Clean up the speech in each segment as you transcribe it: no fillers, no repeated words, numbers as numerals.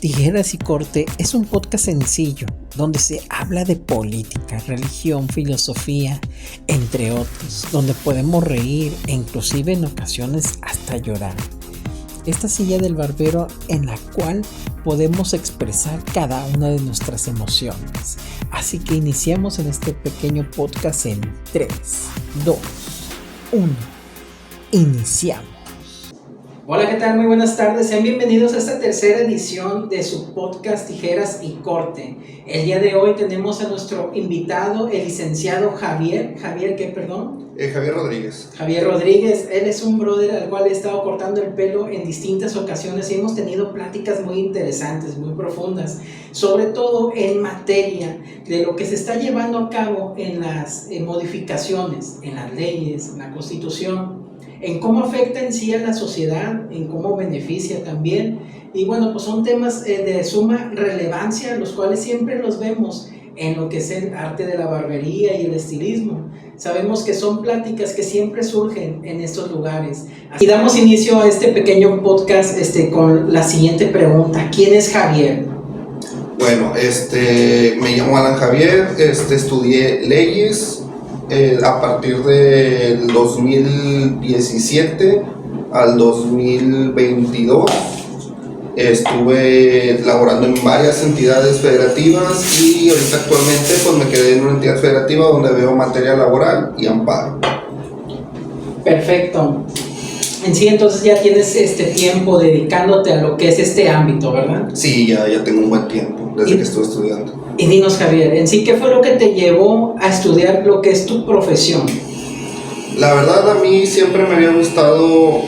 Tijeras y Corte es un podcast sencillo donde se habla de política, religión, filosofía, entre otros, donde podemos reír e inclusive en ocasiones hasta llorar. Esta silla del barbero en la cual podemos expresar cada una de nuestras emociones. Así que iniciamos en este pequeño podcast en 3, 2, 1. Iniciamos. Hola, ¿qué tal? Muy buenas tardes. Sean bienvenidos a esta tercera edición de su podcast Tijeras y Corte. El día de hoy tenemos a nuestro invitado, el licenciado Javier. Javier Rodríguez. Javier Rodríguez, él es un brother al cual he estado cortando el pelo en distintas ocasiones y hemos tenido pláticas muy interesantes, muy profundas, sobre todo en materia de lo que se está llevando a cabo en las modificaciones, en las leyes, en la Constitución, en cómo afecta en sí a la sociedad, en cómo beneficia también. Y bueno, pues son temas de suma relevancia, los cuales siempre los vemos en lo que es el arte de la barbería y el estilismo. Sabemos que son pláticas que siempre surgen en estos lugares. Y damos inicio a este pequeño podcast con la siguiente pregunta: ¿quién es Javier? Bueno, me llamo Alan Javier, estudié leyes. A partir del 2017 al 2022 estuve laborando en varias entidades federativas y ahorita actualmente pues me quedé en una entidad federativa donde veo materia laboral y amparo. Perfecto. En sí, entonces ya tienes tiempo dedicándote a lo que es este ámbito, ¿verdad? Sí, ya tengo un buen tiempo desde que estuve estudiando. Y dinos, Javier, en sí, ¿qué fue lo que te llevó a estudiar lo que es tu profesión? La verdad, a mí siempre me había gustado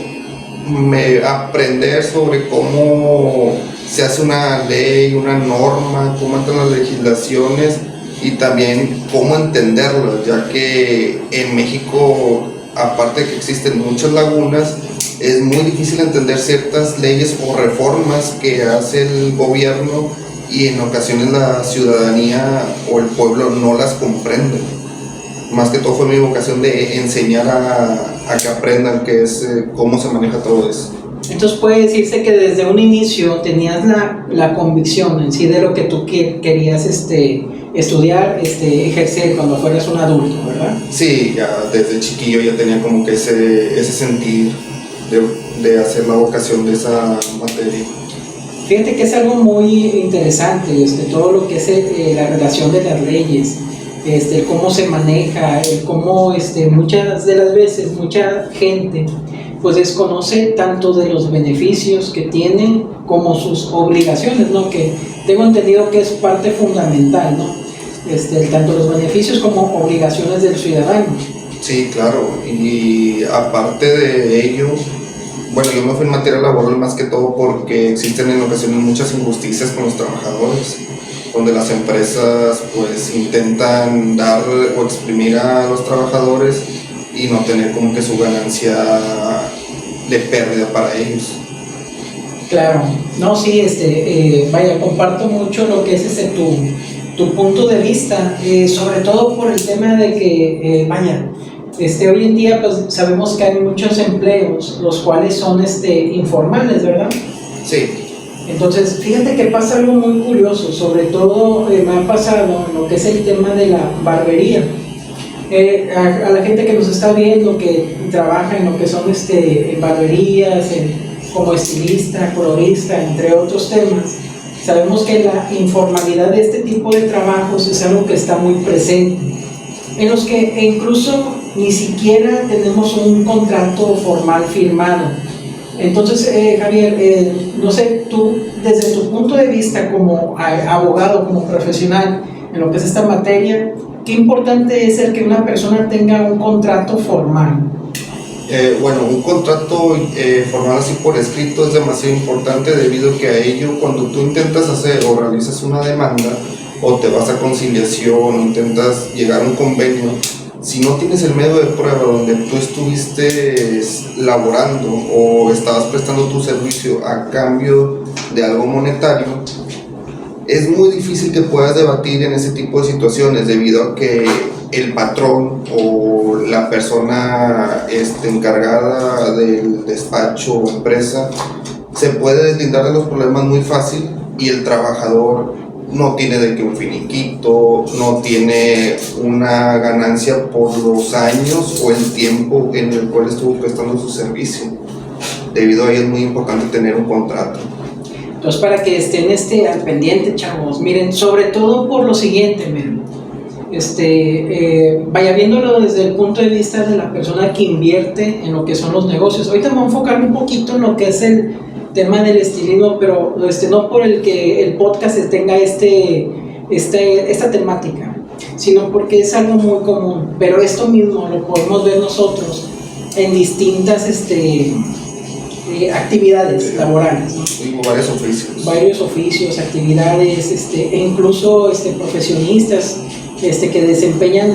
aprender sobre cómo se hace una ley, una norma, cómo entran las legislaciones y también cómo entenderlas, ya que en México, aparte de que existen muchas lagunas, es muy difícil entender ciertas leyes o reformas que hace el gobierno y en ocasiones la ciudadanía o el pueblo no las comprende. Más que todo fue mi vocación de enseñar a que aprendan qué es, cómo se maneja todo eso. Entonces puede decirse que desde un inicio tenías la convicción en sí de lo que tú querías estudiar, ejercer cuando fueras un adulto, ¿verdad? Sí, ya desde chiquillo ya tenía como que ese sentir de hacer la vocación de esa materia. Fíjate que es algo muy interesante, todo lo que es la relación de las leyes, cómo se maneja, cómo muchas de las veces mucha gente pues desconoce tanto de los beneficios que tienen como sus obligaciones, ¿no? Que tengo entendido que es parte fundamental, ¿no? Tanto los beneficios como obligaciones del ciudadano. Sí, claro, y aparte de ello, bueno, yo me fui en materia laboral más que todo porque existen en ocasiones muchas injusticias con los trabajadores, donde las empresas pues intentan dar o exprimir a los trabajadores y no tener como que su ganancia de pérdida para ellos. Claro, no, sí, comparto mucho lo que es tu punto de vista, sobre todo por el tema de que, hoy en día pues sabemos que hay muchos empleos, los cuales son informales, ¿verdad? Sí. Entonces, fíjate que pasa algo muy curioso, sobre todo me ha pasado en lo que es el tema de la barbería. A la gente que nos está viendo, que trabaja en lo que son barberías, como estilista, colorista, entre otros temas, sabemos que la informalidad de este tipo de trabajos es algo que está muy presente, en los que incluso ni siquiera tenemos un contrato formal firmado. Entonces, Javier, no sé, tú desde tu punto de vista como abogado, como profesional en lo que es esta materia, ¿qué importante es el que una persona tenga un contrato formal? Un contrato formal así por escrito es demasiado importante, debido a que a ello, cuando tú intentas hacer o realizas una demanda o te vas a conciliación, intentas llegar a un convenio, si no tienes el medio de prueba donde tú estuviste laborando o estabas prestando tu servicio a cambio de algo monetario, es muy difícil que puedas debatir en ese tipo de situaciones, debido a que el patrón o la persona encargada del despacho o empresa se puede deslindar de los problemas muy fácil y el trabajador no tiene de qué un finiquito, no tiene una ganancia por los años o el tiempo en el cual estuvo prestando su servicio. Debido a ello es muy importante tener un contrato. Entonces, para que estén al pendiente, chavos, miren, sobre todo por lo siguiente, miren, vaya viéndolo desde el punto de vista de la persona que invierte en lo que son los negocios. Ahorita me voy a enfocar un poquito en lo que es el tema del estilismo, pero no por el que el podcast tenga esta temática, sino porque es algo muy común. Pero esto mismo lo podemos ver nosotros en distintas actividades laborales, ¿no? Varios oficios, actividades, e incluso profesionistas que desempeñan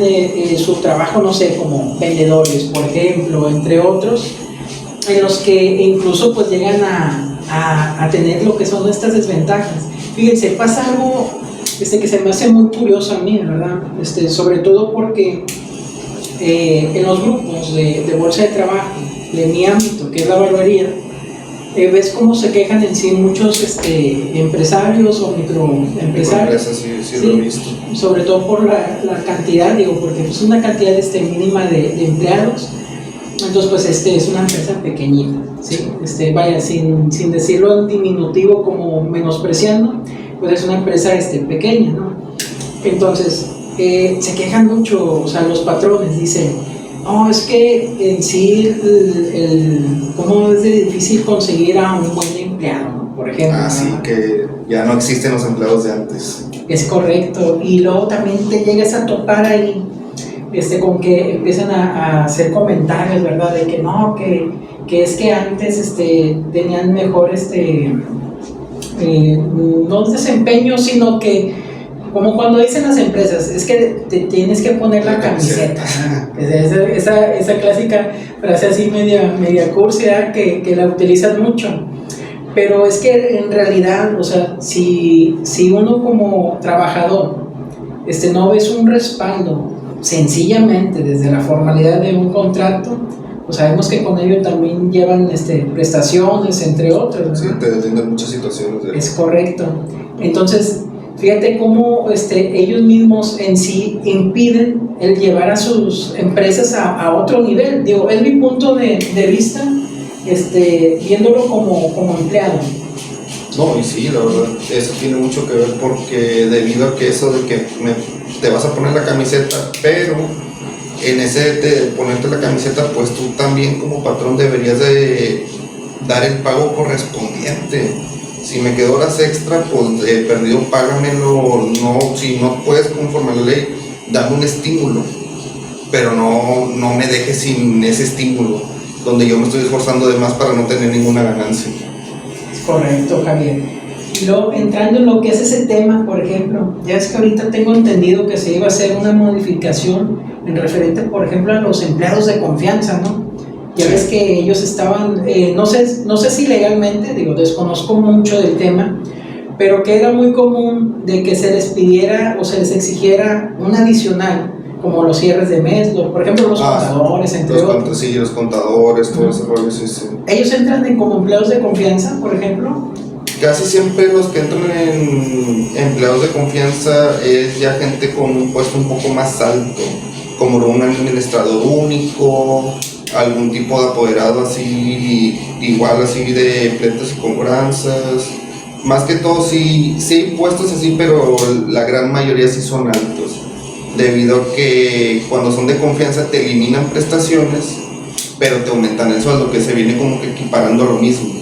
su trabajo, no sé, como vendedores, por ejemplo, entre otros, en los que incluso pues llegan a tener lo que son estas desventajas. Fíjense, pasa algo que se me hace muy curioso a mí, ¿verdad? Sobre todo porque en los grupos de bolsa de trabajo de mi ámbito, que es la barbería, ves cómo se quejan en sí muchos empresarios o microempresarios. Sí, lo he visto. Sobre todo por la cantidad, porque es una cantidad mínima de empleados. Entonces, pues es una empresa pequeñita, ¿sí? Vaya, sin decirlo en diminutivo como menospreciando, pues es una empresa pequeña, ¿no? Entonces, se quejan mucho, o sea, los patrones dicen, no, es que en sí, cómo es de difícil conseguir a un buen empleado, ¿no? Por ejemplo. Sí, que ya no existen los empleados de antes. Es correcto, y luego también te llegas a topar ahí, con que empiezan a hacer comentarios, ¿verdad? De que no, que es que antes tenían mejor, no desempeño, sino que, como cuando dicen las empresas, es que te tienes que poner la camiseta, ¿no? esa clásica frase así media cursi, que la utilizan mucho. Pero es que en realidad, o sea, si uno como trabajador no ves un respaldo sencillamente desde la formalidad de un contrato, pues sabemos que con ello también llevan prestaciones, entre otras, ¿no? Sí, te detienen muchas situaciones. Es correcto. Entonces, fíjate cómo ellos mismos en sí impiden el llevar a sus empresas a otro nivel. Digo, es mi punto de vista, viéndolo como empleado. No, y sí, la verdad, eso tiene mucho que ver, porque debido a que eso de que te vas a poner la camiseta, pero en ese de ponerte la camiseta, pues tú también como patrón deberías de dar el pago correspondiente. Si me quedo horas extra, pues perdido, págamelo. No, si no puedes conforme a la ley, dame un estímulo, pero no me dejes sin ese estímulo, donde yo me estoy esforzando de más para no tener ninguna ganancia. Es correcto, Javier. Y luego, entrando en lo que es ese tema, por ejemplo, ya es que ahorita tengo entendido que se iba a hacer una modificación en referente, por ejemplo, a los empleados de confianza, ¿no? Ya ves que ellos estaban, no sé si legalmente, desconozco mucho del tema, pero que era muy común de que se les pidiera o se les exigiera un adicional, como los cierres de mes, por ejemplo, los contadores, entre otros. Sí, los contadores, todo ese rollo, sí. ¿Ellos entran como empleados de confianza, por ejemplo? Casi siempre los que entran en empleados de confianza es ya gente con un puesto un poco más alto, como un administrador único, algún tipo de apoderado así, igual así de pleitos y cobranzas. Más que todo sí hay puestos así, pero la gran mayoría sí son altos, debido a que cuando son de confianza te eliminan prestaciones, pero te aumentan el sueldo, que se viene como que equiparando a lo mismo.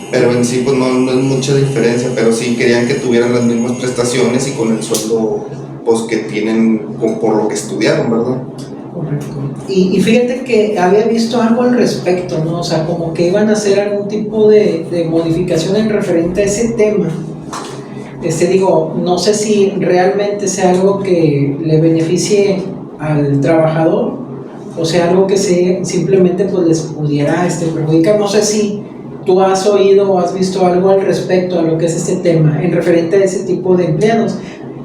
Pero en sí pues no es mucha diferencia, pero sí querían que tuvieran las mismas prestaciones y con el sueldo pues que tienen por lo que estudiaron, ¿verdad? Correcto. Y fíjate que había visto algo al respecto, ¿no? O sea, como que iban a hacer algún tipo de modificación en referente a ese tema. No sé si realmente sea algo que le beneficie al trabajador, o sea, algo que simplemente pues les pudiera perjudicar. No sé si tú has oído o has visto algo al respecto a lo que es este tema en referente a ese tipo de empleados.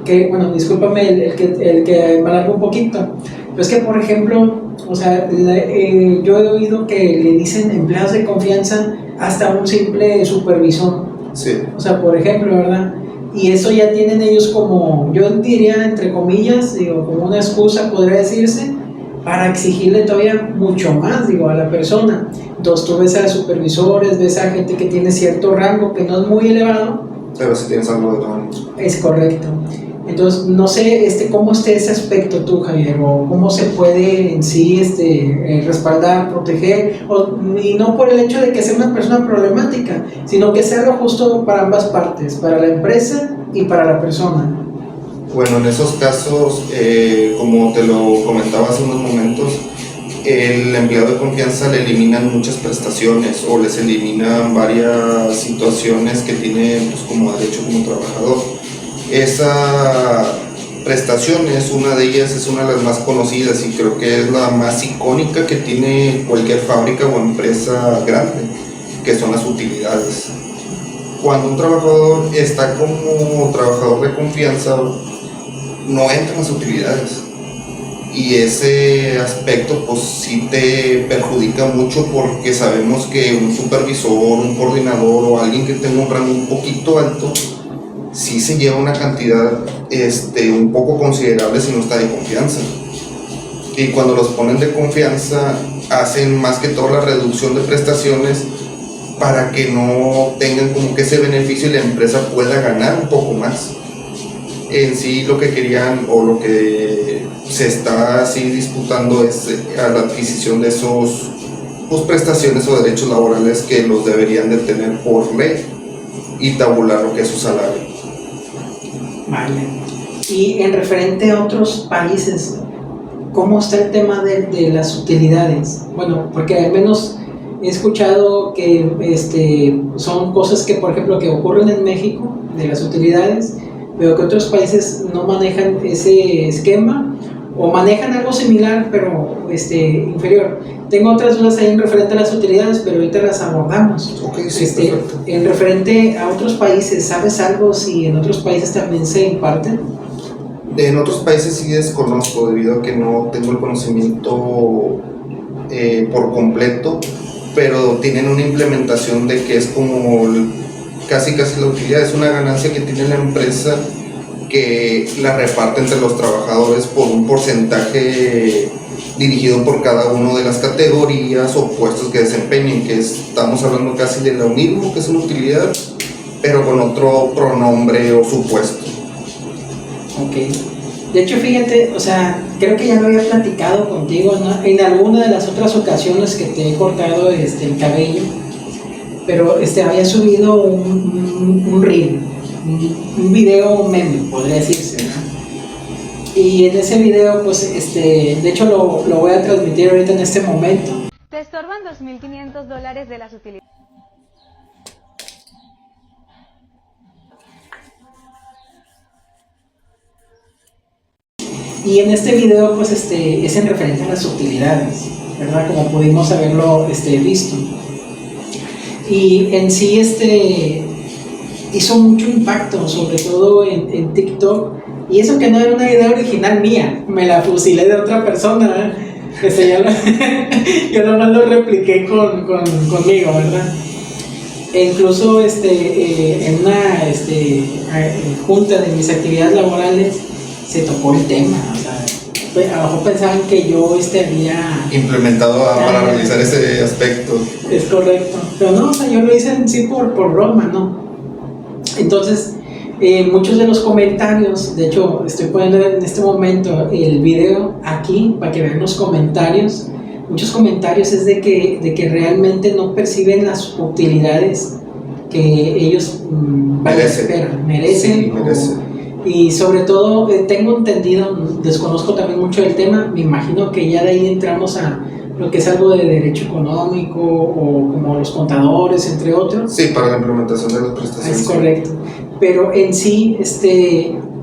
Que, bueno, discúlpame el que me alargo un poquito, pero es que, por ejemplo, o sea, yo he oído que le dicen empleados de confianza hasta un simple supervisor, Sí. O sea, por ejemplo, ¿verdad? Y eso ya tienen ellos como, yo diría, entre comillas, digo, como una excusa, podría decirse, para exigirle todavía mucho más, digo, a la persona. Entonces tú ves a supervisores, ves a gente que tiene cierto rango que no es muy elevado. Pero si tienes algo de rango. Es correcto. Entonces, no sé cómo esté ese aspecto tú, Javier, o cómo se puede en sí respaldar, proteger, y no por el hecho de que sea una persona problemática, sino que sea lo justo para ambas partes, para la empresa y para la persona. Bueno, en esos casos, como te lo comentaba hace unos momentos, el empleado de confianza le eliminan muchas prestaciones o les eliminan varias situaciones que tiene pues, como derecho como trabajador. Esa prestación es una de ellas, es una de las más conocidas y creo que es la más icónica que tiene cualquier fábrica o empresa grande, que son las utilidades. Cuando un trabajador está como trabajador de confianza, no entran las utilidades. Y ese aspecto pues sí te perjudica mucho porque sabemos que un supervisor, un coordinador o alguien que tenga un rango un poquito alto sí se lleva una cantidad un poco considerable si no está de confianza. Y cuando los ponen de confianza hacen más que todo la reducción de prestaciones para que no tengan como que ese beneficio y la empresa pueda ganar un poco más. En sí lo que querían o lo que se está así disputando es a la adquisición de esos pues, prestaciones o derechos laborales que los deberían de tener por ley y tabular lo que es su salario. Vale. Y en referente a otros países, ¿cómo está el tema de las utilidades? Bueno, porque al menos he escuchado que son cosas que, por ejemplo, que ocurren en México, de las utilidades, pero que otros países no manejan ese esquema o manejan algo similar, pero inferior. Tengo otras dudas ahí en referente a las utilidades, pero ahorita las abordamos. Okay, sí, perfecto. En referente a otros países, ¿sabes algo si en otros países también se imparten? En otros países sí desconozco debido a que no tengo el conocimiento por completo, pero tienen una implementación de que es como casi la utilidad, es una ganancia que tiene la empresa que la reparte entre los trabajadores por un porcentaje dirigido por cada una de las categorías o puestos que desempeñen, que estamos hablando casi de lo mismo que es una utilidad, pero con otro pronombre o supuesto. Ok. De hecho, fíjate, o sea, creo que ya lo había platicado contigo, ¿no? En alguna de las otras ocasiones que te he cortado el cabello, pero había subido un reel, un video meme, podría decirse, ¿no? Y en ese video, pues, de hecho lo voy a transmitir ahorita en este momento. Te estorban $2,500 de las utilidades. Y en este video, pues, es en referente a las utilidades, ¿verdad? Como pudimos haberlo visto. Y en sí, hizo mucho impacto, sobre todo en TikTok. Y eso que no era una idea original mía, me la fusilé de otra persona, yo nomás lo repliqué conmigo, ¿verdad? E incluso en una junta de mis actividades laborales se tocó el tema, o sea, a lo mejor pensaban que yo había implementado para realizar ese aspecto. Es correcto, pero no, o sea, yo lo hice en sí por broma, ¿no? Entonces, muchos de los comentarios, de hecho, estoy poniendo en este momento el video aquí para que vean los comentarios. Muchos comentarios es de que realmente no perciben las utilidades que ellos merecen. Sí, merecen. Y sobre todo, tengo entendido, desconozco también mucho del tema, me imagino que ya de ahí entramos a lo que es algo de derecho económico o como los contadores, entre otros. Sí, para la implementación de las prestaciones. Es correcto. Pero en sí,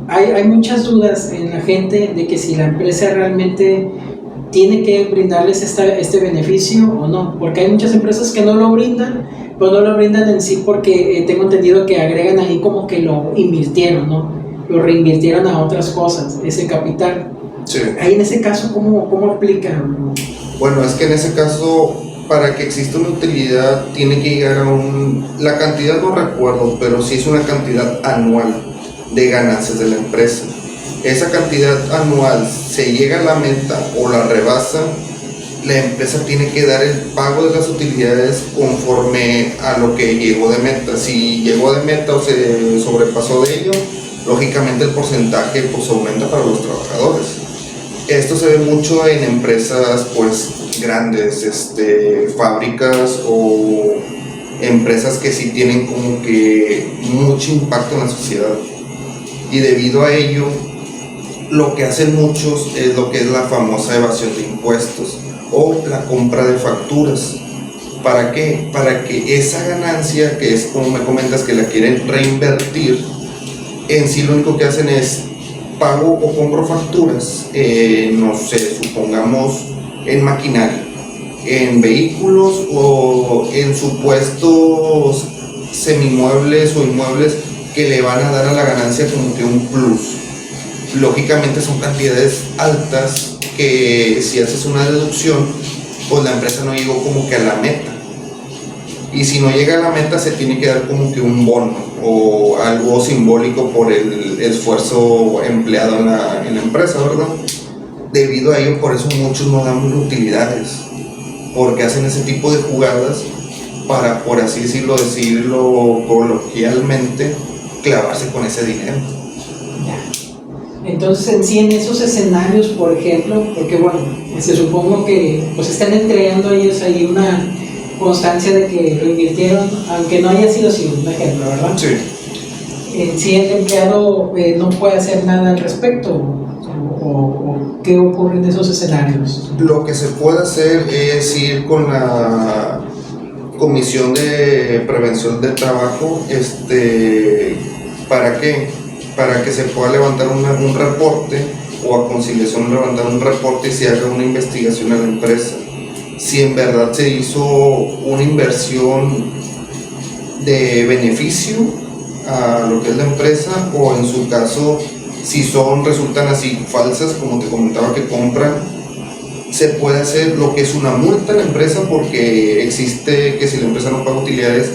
hay muchas dudas en la gente de que si la empresa realmente tiene que brindarles este beneficio o no, porque hay muchas empresas que no lo brindan, pero no lo brindan en sí porque tengo entendido que agregan ahí como que lo invirtieron, ¿no? Lo reinvirtieron a otras cosas, ese capital. Sí. Ahí en ese caso, ¿cómo aplican? Bueno, es que en ese caso para que exista una utilidad tiene que llegar a la cantidad no recuerdo, pero sí es una cantidad anual de ganancias de la empresa. Esa cantidad anual se llega a la meta o la rebasa, la empresa tiene que dar el pago de las utilidades conforme a lo que llegó de meta. Si llegó de meta o se sobrepasó de ello, lógicamente el porcentaje pues aumenta para los trabajadores. Esto se ve mucho en empresas pues grandes, fábricas o empresas que sí tienen como que mucho impacto en la sociedad, y debido a ello lo que hacen muchos es lo que es la famosa evasión de impuestos o la compra de facturas. ¿Para qué? Para que esa ganancia, que es como me comentas que la quieren reinvertir, en sí lo único que hacen es pago o compro facturas, no sé, supongamos en maquinaria, en vehículos o en supuestos semimuebles o inmuebles que le van a dar a la ganancia como que un plus. Lógicamente son cantidades altas que si haces una deducción, pues la empresa no llegó como que a la meta. Y si no llega a la meta se tiene que dar como que un bono o algo simbólico por el esfuerzo empleado en la empresa, ¿verdad? Debido a ello, por eso muchos no dan utilidades, porque hacen ese tipo de jugadas para, por así decirlo coloquialmente, clavarse con ese dinero. Entonces, en sí, en esos escenarios, por ejemplo, porque bueno, se supongo que pues están entregando ellos ahí una constancia de que lo invirtieron, aunque no haya sido así, un ejemplo, ¿verdad? Sí. En sí, el empleado no puede hacer nada al respecto, o ¿qué ocurre en esos escenarios? Lo que se puede hacer es ir con la Comisión de Prevención del Trabajo, ¿para qué? Para que se pueda levantar un reporte, o a conciliación levantar un reporte y se haga una investigación a la empresa. Si en verdad se hizo una inversión de beneficio a lo que es la empresa, o en su caso, si resultan así falsas, como te comentaba que compran, se puede hacer lo que es una multa a la empresa, porque existe que si la empresa no paga utilidades,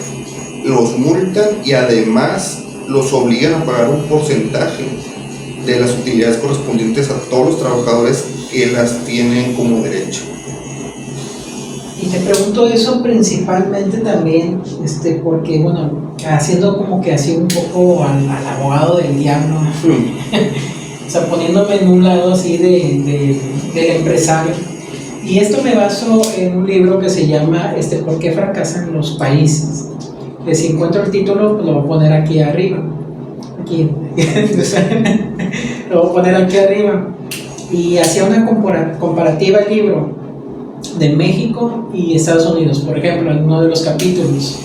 los multan y además los obligan a pagar un porcentaje de las utilidades correspondientes a todos los trabajadores que las tienen como derecho. Y te pregunto eso principalmente también, porque bueno, haciendo como que así un poco al abogado del diablo, o sea, poniéndome en un lado así del empresario. Y esto me baso en un libro que se llama ¿Por qué fracasan los países? Que si encuentro el título, pues lo voy a poner aquí arriba. Aquí. Lo voy a poner aquí arriba. Y hacía una comparativa el libro de México y Estados Unidos, por ejemplo, en uno de los capítulos.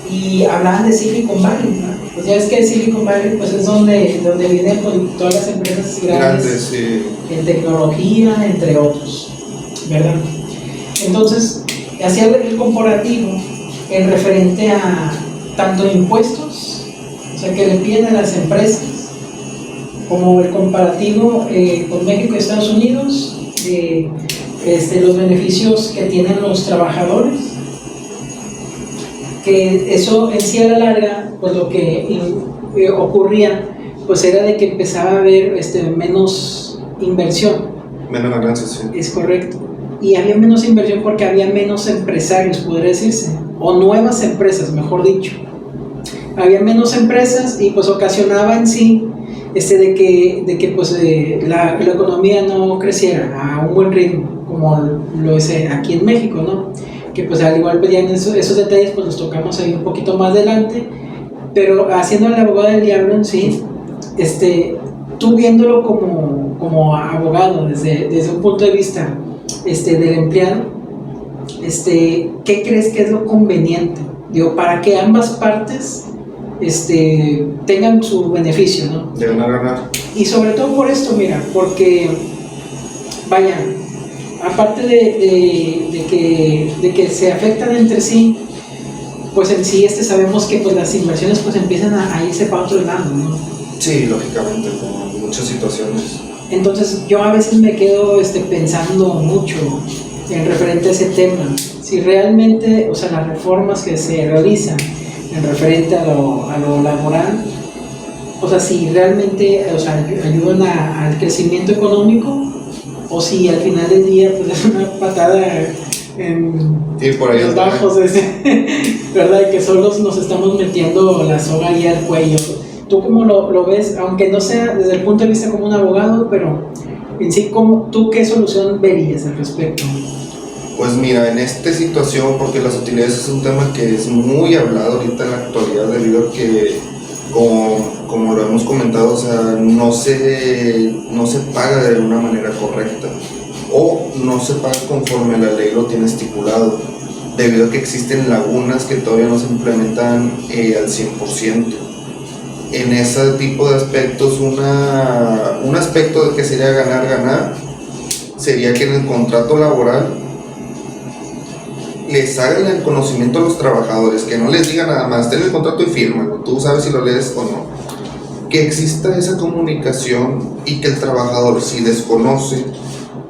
Y hablaban de Silicon Valley, ¿no? Pues ya es que Silicon Valley pues es donde vienen pues, todas las empresas grandes sí, en tecnología, entre otros, ¿verdad? Entonces, hacía el comparativo en referente a tanto impuestos, o sea, que le piden a las empresas, como el comparativo con México y Estados Unidos, los beneficios que tienen los trabajadores, que eso en sí a la larga, pues lo que ocurría, pues era de que empezaba a haber menos inversión. Menos ganancias, sí. Es correcto. Y había menos inversión porque había menos empresarios, podría decirse, o nuevas empresas, mejor dicho. Había menos empresas y pues ocasionaba en sí de que pues la economía no creciera a un buen ritmo, como lo es aquí en México, ¿no? Que pues al igual pues ya en esos detalles pues los tocamos ahí un poquito más adelante, pero haciendo el abogado del diablo en sí, tú viéndolo como abogado desde un punto de vista del empleado, ¿qué crees que es lo conveniente? Digo, para que ambas partes tengan su beneficio, ¿no? De ganar. Y sobre todo por esto, mira, porque vaya, aparte de que se afectan entre sí, pues en sí sabemos que pues las inversiones pues empiezan a irse para otro lado, ¿no? Sí, lógicamente, como muchas situaciones. Entonces yo a veces me quedo pensando mucho en referente a ese tema, si realmente, o sea, las reformas que se realizan en referente a lo laboral, o sea, si realmente, o sea, ayudan al crecimiento económico, o si al final del día pues es una patada en Sí, por ahí los bajos, ¿verdad? Que solo nos estamos metiendo la soga ahí al cuello. ¿Tú cómo lo ves? Aunque no sea desde el punto de vista como un abogado, pero en sí, ¿tú qué solución verías al respecto? Pues mira, en esta situación, porque las utilidades es un tema que es muy hablado ahorita en la actualidad, debido a que, como lo hemos comentado, o sea, no se paga de una manera correcta, o no se paga conforme la ley lo tiene estipulado, debido a que existen lagunas que todavía no se implementan al 100%. En ese tipo de aspectos, un aspecto de que sería ganar sería que en el contrato laboral les hagan el conocimiento a los trabajadores, que no les digan nada más, ten el contrato y fírmalo, tú sabes si lo lees o no, que exista esa comunicación y que el trabajador, si desconoce,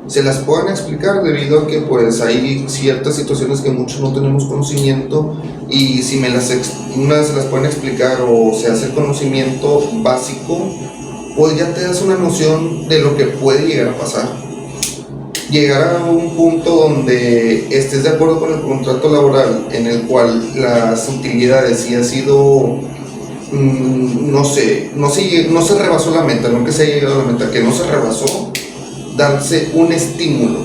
se las puedan explicar, debido a que pues hay ciertas situaciones que muchos no tenemos conocimiento, y si unas se las pueden explicar o se hace conocimiento básico, pues ya te das una noción de lo que puede llegar a pasar. Llegar a un punto donde estés de acuerdo con el contrato laboral en el cual las utilidades sí ha sido, no se rebasó la meta, no que se haya llegado a la meta, que no se rebasó, darse un estímulo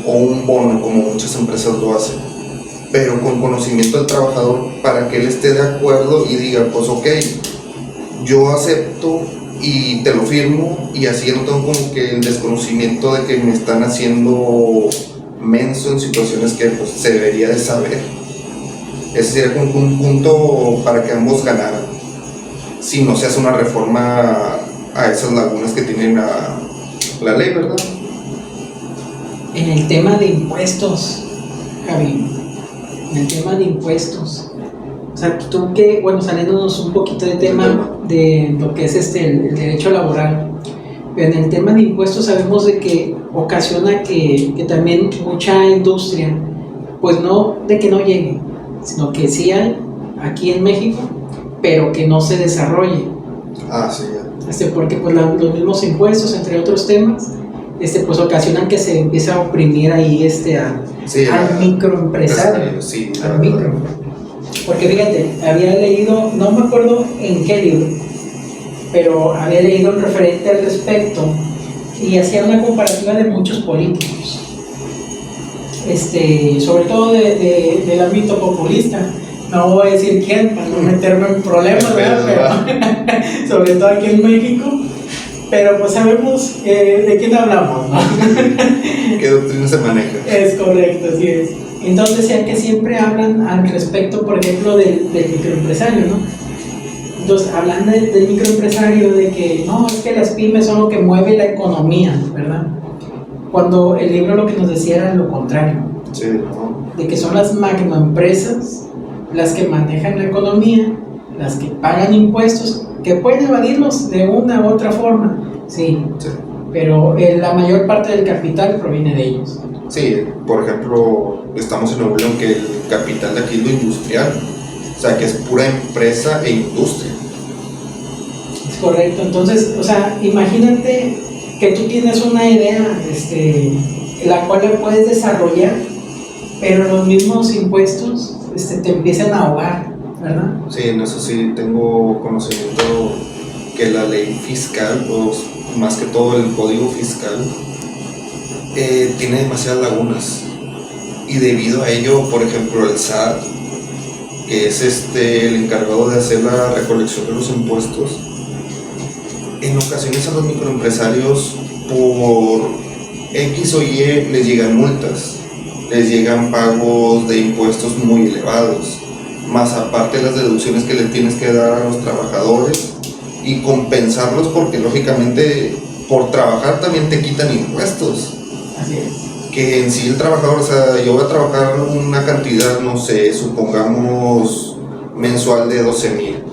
o un bono, como muchas empresas lo hacen, pero con conocimiento del trabajador, para que él esté de acuerdo y diga, pues ok, yo acepto y te lo firmo, y así no tengo como que el desconocimiento de que me están haciendo menso en situaciones que pues se debería de saber. Ese sería como un punto para que ambos ganaran, si no se hace una reforma a esas lagunas que tienen la ley, ¿verdad? En el tema de impuestos, Javi, en el tema de impuestos, o sea, tú que, bueno, saliéndonos un poquito de tema de lo que es el derecho laboral, pero en el tema de impuestos sabemos de que ocasiona que también mucha industria, pues no de que no llegue, sino que sí hay aquí en México, pero que no se desarrolle. Sí, ya. Porque pues los mismos impuestos, entre otros temas, pues ocasionan que se empiece a oprimir ahí al microempresario, sí, al micro. Porque fíjate, había leído, no me acuerdo en qué libro, pero había leído un referente al respecto y hacía una comparativa de muchos políticos, sobre todo del ámbito populista. No voy a decir quién para no meterme en problemas, ¿verdad? Pero sobre todo aquí en México. Pero pues sabemos de quién hablamos, ¿no? ¿Qué doctrina se maneja? Es correcto, así es. Entonces, ya que siempre hablan al respecto, por ejemplo, del microempresario, ¿no? Entonces, hablan del microempresario, de que no, es que las pymes son lo que mueve la economía, ¿verdad? Cuando el libro lo que nos decía era lo contrario. Sí, ¿no? De que son las magnoempresas las que manejan la economía, las que pagan impuestos, que pueden evadirlos de una u otra forma, sí. Pero la mayor parte del capital proviene de ellos. Sí, por ejemplo, estamos en Nuevo León, que el capital de aquí es lo industrial, o sea, que es pura empresa e industria. Es correcto. Entonces, o sea, imagínate que tú tienes una idea, la cual la puedes desarrollar, pero los mismos impuestos te empiezan a ahogar, ¿verdad? Sí, en eso sí tengo conocimiento, que la ley fiscal, o más que todo el código fiscal, tiene demasiadas lagunas, y debido a ello, por ejemplo, el SAT, que es el encargado de hacer la recolección de los impuestos, en ocasiones a los microempresarios por X o Y les llegan multas, les llegan pagos de impuestos muy elevados, más aparte las deducciones que le tienes que dar a los trabajadores y compensarlos, porque lógicamente por trabajar también te quitan impuestos. Así es. Que en sí el trabajador, o sea, yo voy a trabajar una cantidad, no sé, supongamos mensual de 12,000,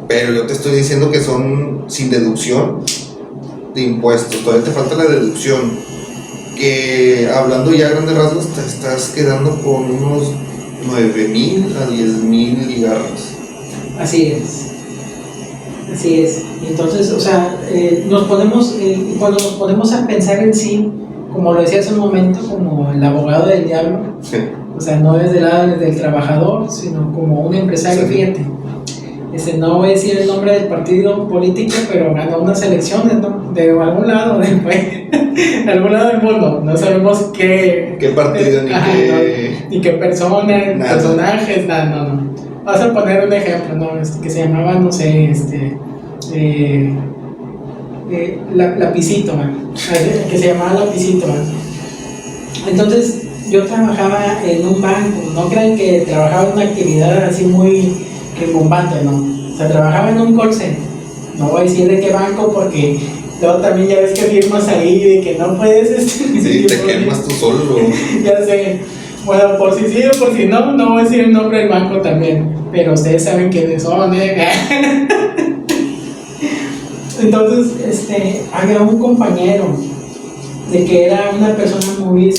pero yo te estoy diciendo que son sin deducción de impuestos, todavía te falta la deducción, que hablando ya a grandes rasgos te estás quedando con unos 9,000 a 10,000 ligarras. Así es. Así es. Y entonces, o sea, cuando nos ponemos a pensar en sí, como lo decía hace un momento, como el abogado del diablo, Sí. o sea, no es del lado del trabajador, sino como un empresario, Sí. fíjate. No voy a decir el nombre del partido político, pero ganó unas elecciones, ¿no? De algún lado, de algún lado del mundo. No sabemos qué partido ni ajá, qué. no, ni qué persona, Nada. personajes, nada, no. Vas a poner un ejemplo, ¿no? Que se llamaba, no sé, Lapicito, man. Que se llamaba Lapicito, man. Entonces, yo trabajaba en un banco, no crean que trabajaba en una actividad así muy rimbombante, ¿no? O sea, trabajaba en un call center. No voy a decir de qué banco porque luego también ya ves que firmas ahí de que no puedes. Sí, te quemas tú solo. Ya sé. Bueno, por si sí o por si no, no voy a decir el nombre del banco también. Pero ustedes saben quiénes son, ¿eh? Entonces, había un compañero de que era una persona muy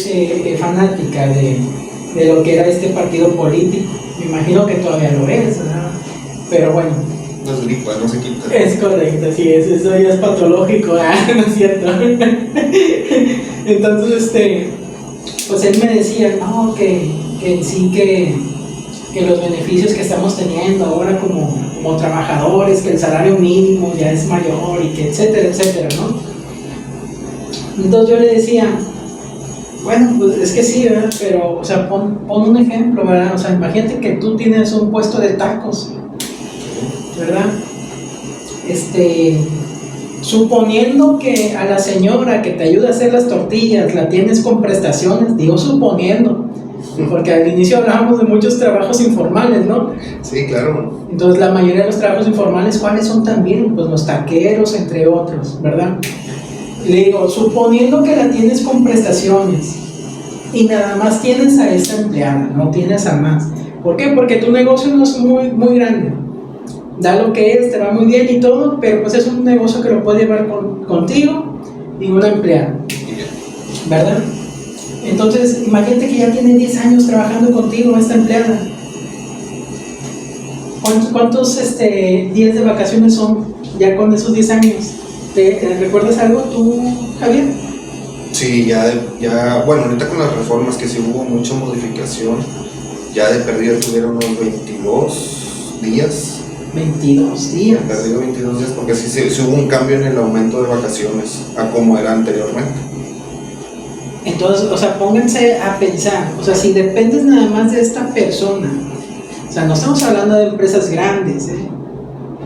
fanática de lo que era este partido político. Me imagino que todavía lo es, ¿verdad? Pero bueno. No es gripa, no se quita. Es correcto, sí, eso ya es patológico, ¿no es cierto? Entonces, pues él me decía, no, que sí, que los beneficios que estamos teniendo ahora como trabajadores, que el salario mínimo ya es mayor y que etcétera, etcétera, ¿no? Entonces yo le decía, bueno, pues es que sí, ¿verdad? Pero, o sea, pon un ejemplo, ¿verdad? O sea, imagínate que tú tienes un puesto de tacos, ¿verdad? Suponiendo que a la señora que te ayuda a hacer las tortillas la tienes con prestaciones, digo suponiendo, porque al inicio hablábamos de muchos trabajos informales, ¿no? Sí, claro. Entonces la mayoría de los trabajos informales, ¿cuáles son también? Pues los taqueros, entre otros, ¿verdad? Le digo, suponiendo que la tienes con prestaciones y nada más tienes a esta empleada, no tienes a más. ¿Por qué? Porque tu negocio no es muy, muy grande. Da lo que es, te va muy bien y todo, pero pues es un negocio que lo puedes llevar contigo y una empleada, ¿verdad? Entonces, imagínate que ya tiene 10 años trabajando contigo esta empleada. ¿Cuántos días de vacaciones son ya con esos 10 años? ¿Te recuerdas algo tú, Javier? Sí, ya, bueno, ahorita con las reformas que sí hubo mucha modificación, ya de perdida tuvieron unos 22 días. 22 días. Perdido 22 días porque sí hubo un cambio en el aumento de vacaciones a como era anteriormente. Entonces, o sea, pónganse a pensar, o sea, si dependes nada más de esta persona, o sea, no estamos hablando de empresas grandes,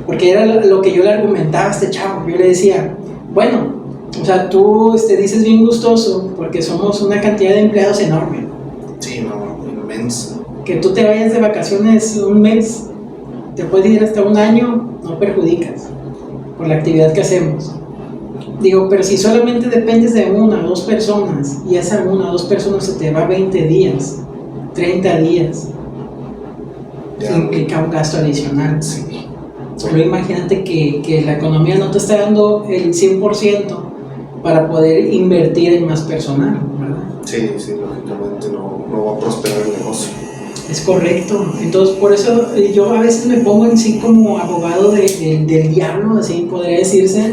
porque era lo que yo le argumentaba a este chavo. Yo le decía, bueno, o sea, tú dices bien gustoso porque somos una cantidad de empleados enorme. Sí, no, inmenso. Que tú te vayas de vacaciones un mes, te puedes ir hasta un año, no perjudicas por la actividad que hacemos. Digo, pero si solamente dependes de una o dos personas y esa una o dos personas se te va 20 días, 30 días, Ya. implica un gasto adicional. Sí. Pero imagínate que la economía no te está dando el 100% para poder invertir en más personal, ¿verdad? Sí, lógicamente no va a prosperar el negocio. Es correcto. Entonces, por eso yo a veces me pongo en sí como abogado del diablo, así podría decirse,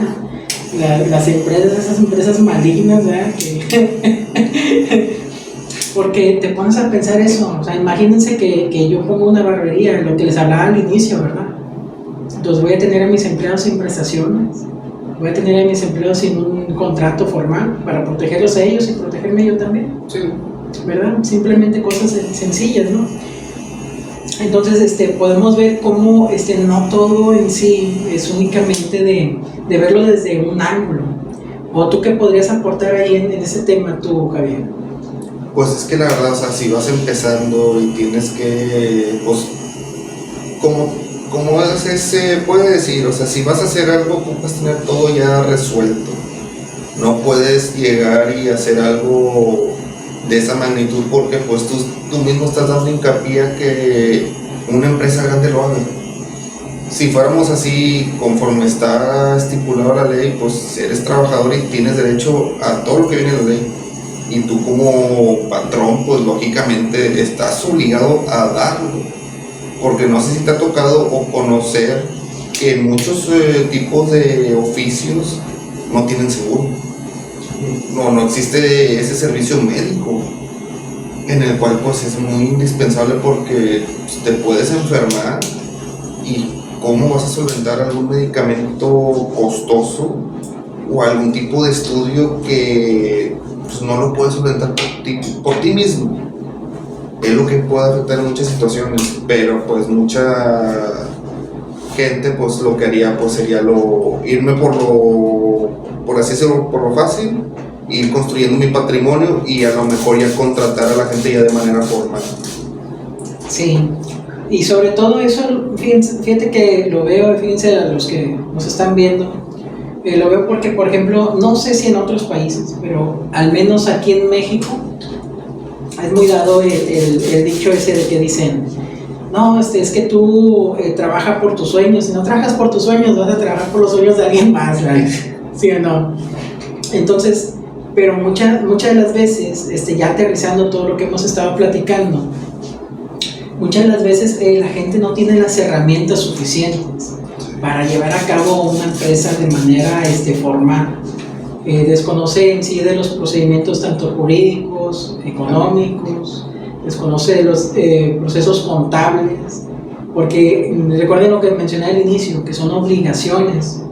las empresas, esas empresas malignas, ¿verdad? Porque te pones a pensar eso. O sea, imagínense que yo pongo una barbería, lo que les hablaba al inicio, ¿verdad? Entonces voy a tener a mis empleados sin prestaciones, voy a tener a mis empleados sin un contrato formal para protegerlos a ellos y protegerme yo también. Sí. ¿Verdad? Simplemente cosas sencillas, ¿no? Entonces, podemos ver cómo no todo en sí es únicamente de verlo desde un ángulo. ¿O tú qué podrías aportar ahí en ese tema tú, Javier? Pues es que la verdad, o sea, si vas empezando y tienes que, pues, como se puede decir, o sea, si vas a hacer algo, ocupas tener todo ya resuelto. No puedes llegar y hacer algo de esa magnitud porque pues tú mismo estás dando hincapié a que una empresa grande lo haga. Si fuéramos así conforme está estipulado la ley, pues eres trabajador y tienes derecho a todo lo que viene en la ley. y tú como patrón, pues lógicamente estás obligado a darlo, porque no sé si te ha tocado o conocer que muchos tipos de oficios no tienen seguro, no existe ese servicio médico, en el cual pues es muy indispensable porque pues, te puedes enfermar y cómo vas a solventar algún medicamento costoso o algún tipo de estudio que pues, no lo puedes solventar por ti mismo. Es lo que puede afectar en muchas situaciones, pero pues mucha gente pues lo que haría pues sería irme por así decirlo, por lo fácil, ir construyendo mi patrimonio y a lo mejor ya contratar a la gente ya de manera formal. Sí, y sobre todo eso, fíjate que lo veo, fíjense a los que nos están viendo, lo veo porque, por ejemplo, no sé si en otros países, pero al menos aquí en México es muy dado el dicho ese de que dicen, no, es que tú trabajas por tus sueños, si no trabajas por tus sueños, vas a trabajar por los sueños de alguien más, ¿verdad? ¿Sí o no? Entonces, pero muchas de las veces, ya aterrizando todo lo que hemos estado platicando, muchas de las veces la gente no tiene las herramientas suficientes para llevar a cabo una empresa de manera formal. Desconoce en sí de los procedimientos tanto jurídicos, económicos, desconoce de los procesos contables, porque recuerden lo que mencioné al inicio, que son obligaciones,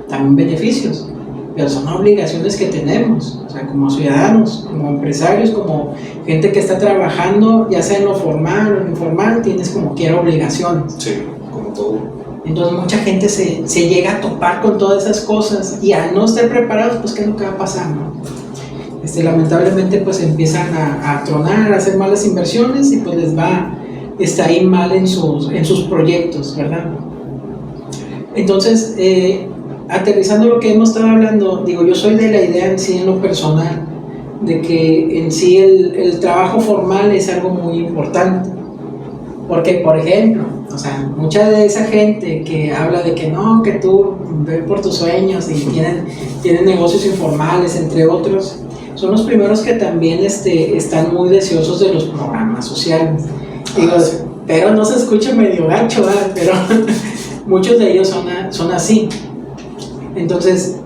también beneficios, pero son obligaciones que tenemos, o sea, como ciudadanos, como empresarios, como gente que está trabajando, ya sea en lo formal o en lo informal, tienes como quiera obligaciones. Sí, como todo. Entonces mucha gente se llega a topar con todas esas cosas y al no estar preparados, pues ¿qué es lo que va a pasar, no? Lamentablemente pues empiezan a tronar, a hacer malas inversiones y pues les va ir mal en sus proyectos, ¿verdad? Entonces, aterrizando lo que hemos estado hablando, digo, yo soy de la idea en sí, en lo personal, de que en sí el trabajo formal es algo muy importante. Porque, por ejemplo, o sea, mucha de esa gente que habla de que no, que tú ve por tus sueños y tienen negocios informales, entre otros, son los primeros que también están muy deseosos de los programas sociales. Digo, pero no se escucha medio gacho, ¿verdad? Pero muchos de ellos son así. Entonces,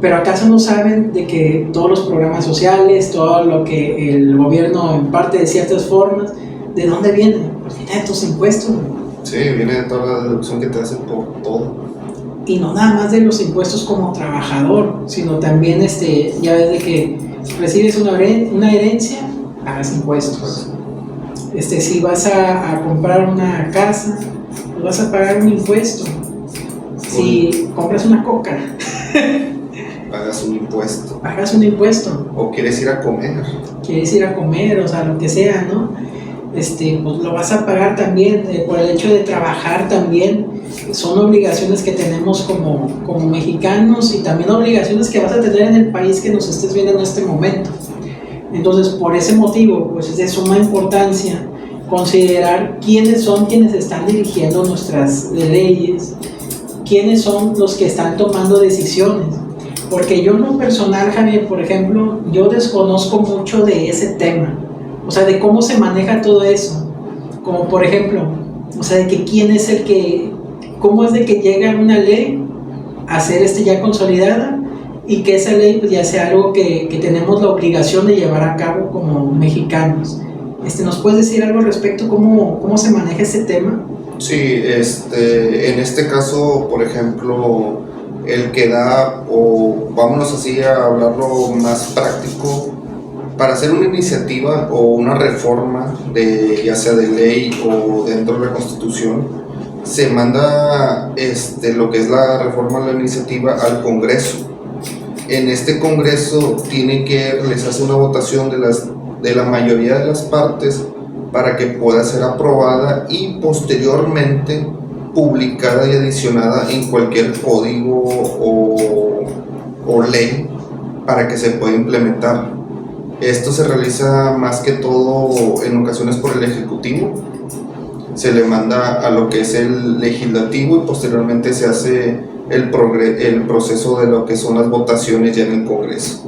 ¿pero acaso no saben de que todos los programas sociales, todo lo que el gobierno imparte de ciertas formas, ¿de dónde viene? Pues viene de tus impuestos. Sí, viene de toda la deducción que te hacen por todo. Y no nada más de los impuestos como trabajador, sino también ya ves de que recibes una herencia, pagas impuestos. Si vas a comprar una casa, pues vas a pagar un impuesto. Si compras una coca, pagas un impuesto. Pagas un impuesto. O quieres ir a comer. O sea, lo que sea, ¿no? Pues lo vas a pagar también por el hecho de trabajar también. Son obligaciones que tenemos como mexicanos y también obligaciones que vas a tener en el país que nos estés viendo en este momento. Entonces, por ese motivo, pues es de suma importancia considerar quiénes son quienes están dirigiendo nuestras leyes, quiénes son los que están tomando decisiones. Porque yo en lo personal, Javier, por ejemplo, yo desconozco mucho de ese tema. O sea, de cómo se maneja todo eso. Como por ejemplo, o sea, de que quién es cómo es de que llega una ley a ser ya consolidada y que esa ley pues ya sea algo que tenemos la obligación de llevar a cabo como mexicanos. ¿Nos puedes decir algo al respecto? ¿Cómo se maneja ese tema? Sí, en este caso, por ejemplo, el que da, o vámonos así a hablarlo más práctico, para hacer una iniciativa o una reforma ya sea de ley o dentro de la Constitución, se manda lo que es la reforma de la iniciativa al Congreso. En este Congreso tiene que realizarse una votación de la mayoría de las partes para que pueda ser aprobada y posteriormente publicada y adicionada en cualquier código o ley para que se pueda implementar. Esto se realiza más que todo en ocasiones por el Ejecutivo, se le manda a lo que es el Legislativo y posteriormente se hace el proceso de lo que son las votaciones ya en el Congreso.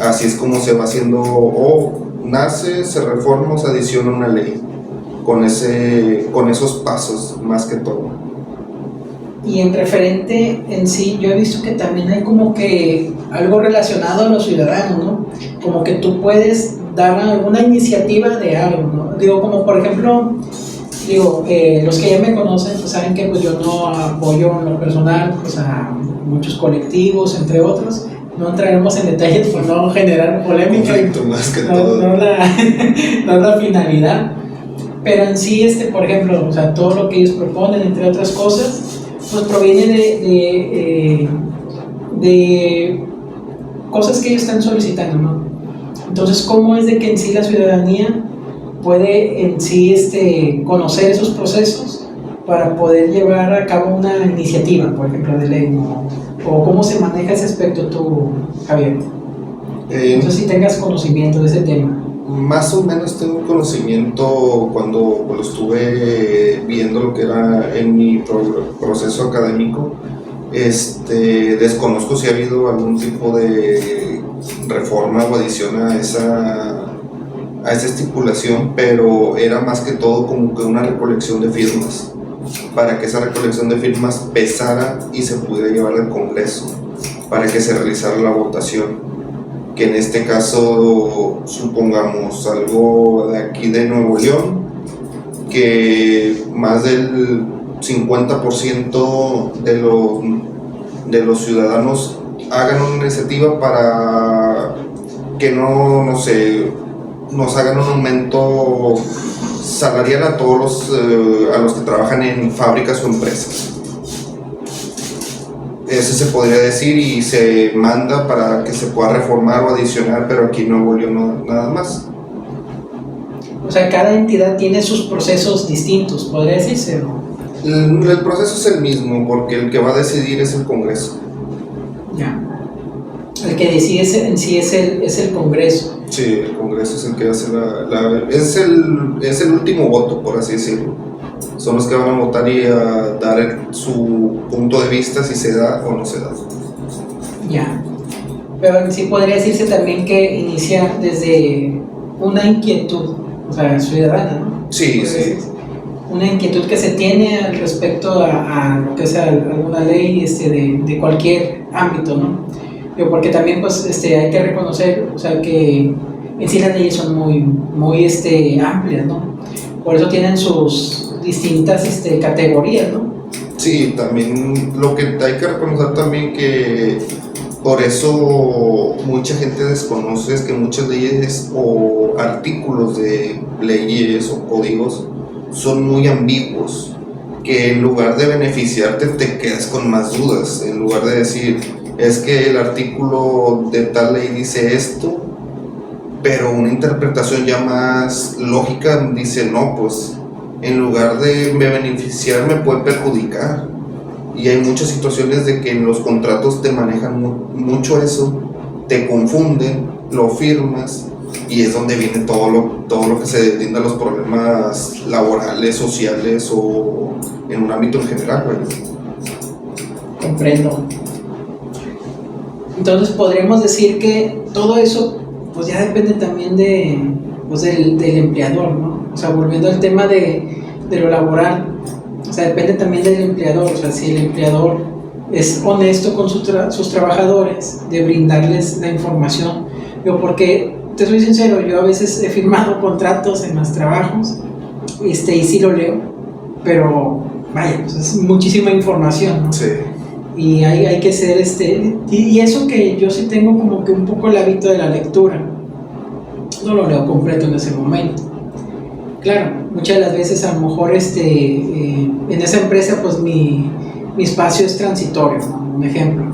Así es como se va haciendo, o nace, se reforma o se adiciona una ley, con esos pasos más que todo. Y en referente en sí, yo he visto que también hay como que algo relacionado a los ciudadanos, ¿no? Como que tú puedes dar alguna iniciativa de algo, ¿no? Digo, como por ejemplo, los que ya me conocen, pues saben que pues yo no apoyo en lo personal pues a muchos colectivos, entre otros. No entraremos en detalles por no generar polémica. Conflicto más que todo. No es la finalidad. Pero en sí, por ejemplo, o sea, todo lo que ellos proponen, entre otras cosas, pues proviene de cosas que ellos están solicitando, ¿no? Entonces, ¿cómo es de que en sí la ciudadanía puede en sí conocer esos procesos para poder llevar a cabo una iniciativa, por ejemplo, de ley, ¿no? ¿O cómo se maneja ese aspecto tú, Javier? No sé si tengas conocimiento de ese tema. Más o menos tengo conocimiento cuando estuve viendo lo que era en mi proceso académico. Desconozco si ha habido algún tipo de reforma o adición a esa estipulación, pero era más que todo como que una recolección de firmas, para que esa recolección de firmas pesara y se pudiera llevar al Congreso, para que se realizara la votación. Que en este caso, supongamos algo de aquí de Nuevo León, que más del 50% de los ciudadanos hagan una iniciativa para que no sé, nos hagan un aumento salarial a todos a los que trabajan en fábricas o empresas. Eso se podría decir y se manda para que se pueda reformar o adicionar, pero aquí no volvió nada más. O sea, cada entidad tiene sus procesos distintos, ¿podría decirse? El proceso es el mismo, porque el que va a decidir es el Congreso. Ya. El que decide en sí es el Congreso. Sí, el Congreso es el que hace es el último voto, por así decirlo. Son los que van a votar y a dar su punto de vista si se da o no se da. Ya. Pero sí podría decirse también que inicia desde una inquietud, o sea, ciudadana, ¿no? Sí, sí. Una inquietud que se tiene al respecto a lo que sea alguna ley de cualquier ámbito, ¿no? Porque también pues hay que reconocer, o sea, que en sí las leyes son muy amplias, ¿no? Por eso tienen sus distintas categorías, ¿no? Sí, también lo que hay que reconocer también que por eso mucha gente desconoce es que muchas leyes o artículos de leyes o códigos son muy ambiguos, que en lugar de beneficiarte te quedas con más dudas, en lugar de decir, es que el artículo de tal ley dice esto, pero una interpretación ya más lógica dice, no, pues en lugar de beneficiar me puede perjudicar. Y hay muchas situaciones de que en los contratos te manejan mucho eso, te confunden, lo firmas y es donde viene todo lo que se deslinda los problemas laborales, sociales o en un ámbito en general, ¿verdad? Comprendo. Entonces podríamos decir que todo eso pues ya depende también del empleador, ¿no? O sea, volviendo al tema de lo laboral, o sea, depende también del empleador, o sea, si el empleador es honesto con sus trabajadores, de brindarles la información. Porque, te soy sincero, yo a veces he firmado contratos en los trabajos, y sí lo leo, pero vaya, pues es muchísima información, ¿no? Sí. Y hay que ser y eso que yo sí tengo como que un poco el hábito de la lectura, no lo leo completo en ese momento. Claro, muchas de las veces a lo mejor en esa empresa pues mi espacio es transitorio, ¿no? Un ejemplo.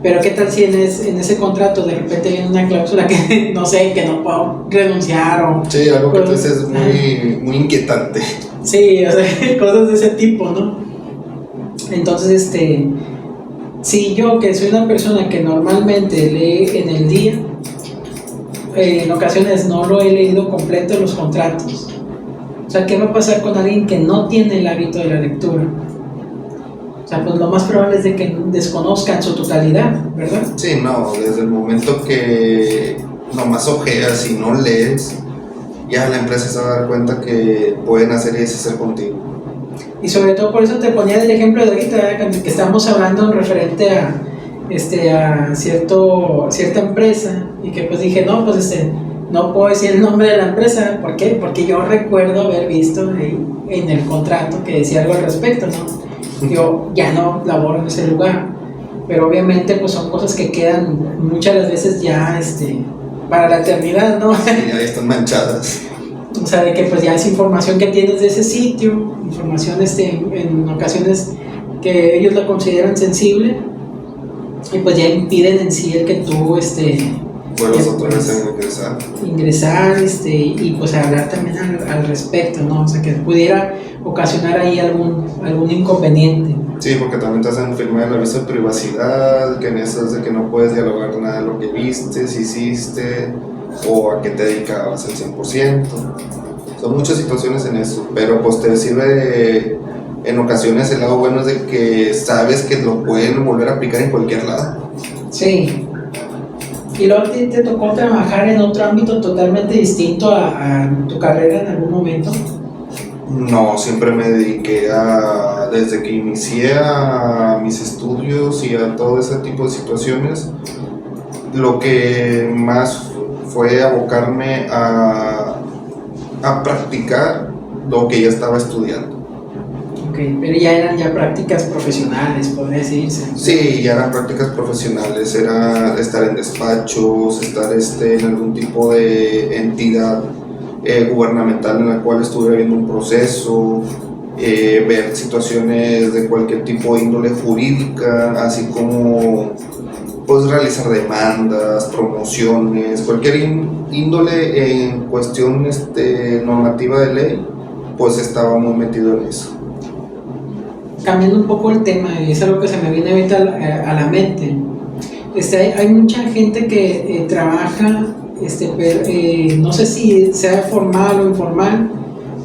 Pero qué tal si en ese contrato de repente viene una cláusula que no sé, que no puedo renunciar o... Sí, algo que es muy inquietante. Sí, o sea, cosas de ese tipo, ¿no? Entonces, si yo que soy una persona que normalmente lee en el día, en ocasiones no lo he leído completo los contratos. O sea, ¿qué va a pasar con alguien que no tiene el hábito de la lectura? O sea, pues lo más probable es de que desconozcan su totalidad, ¿verdad? Sí, no, desde el momento que nomás ojeas y no lees, ya la empresa se va a dar cuenta que pueden hacer y deshacer contigo. Y sobre todo por eso te ponía el ejemplo de ahorita, que estábamos hablando en referente a cierta empresa, y que pues dije, no, pues no puedo decir el nombre de la empresa. ¿Por qué? Porque yo recuerdo haber visto ahí en el contrato que decía algo al respecto, ¿no? Yo ya no laboro en ese lugar, pero obviamente pues son cosas que quedan muchas de las veces ya para la eternidad, ¿no? Sí, ya están manchadas. O sea, de que pues ya es información que tienes de ese sitio, información en ocasiones que ellos lo consideran sensible, y pues ya impiden en sí el que tú vuelvas otra vez a ingresar y pues hablar también al respecto, ¿no? O sea, que pudiera ocasionar ahí algún inconveniente. Sí, porque también te hacen firmar el aviso de privacidad, que en eso es de que no puedes dialogar nada de lo que viste, si hiciste o a qué te dedicabas al 100%. Son muchas situaciones en eso, pero pues te sirve en ocasiones. El lado bueno es de que sabes que lo pueden volver a aplicar en cualquier lado. Sí. ¿Y luego te tocó trabajar en otro ámbito totalmente distinto a tu carrera en algún momento? No, siempre me dediqué desde que inicié a mis estudios y a todo ese tipo de situaciones, lo que más fue abocarme a practicar lo que ya estaba estudiando. Ok, pero ya eran prácticas profesionales, podría decirse. Sí, ya eran prácticas profesionales, era estar en despachos, estar en algún tipo de entidad gubernamental en la cual estuviera viendo un proceso, ver situaciones de cualquier tipo de índole jurídica, así como pues realizar demandas, promociones, cualquier índole en cuestión normativa de ley, pues estaba muy metido en eso. Cambiando un poco el tema, y es algo que se me viene ahorita a la mente, hay mucha gente que trabaja, no sé si sea formal o informal,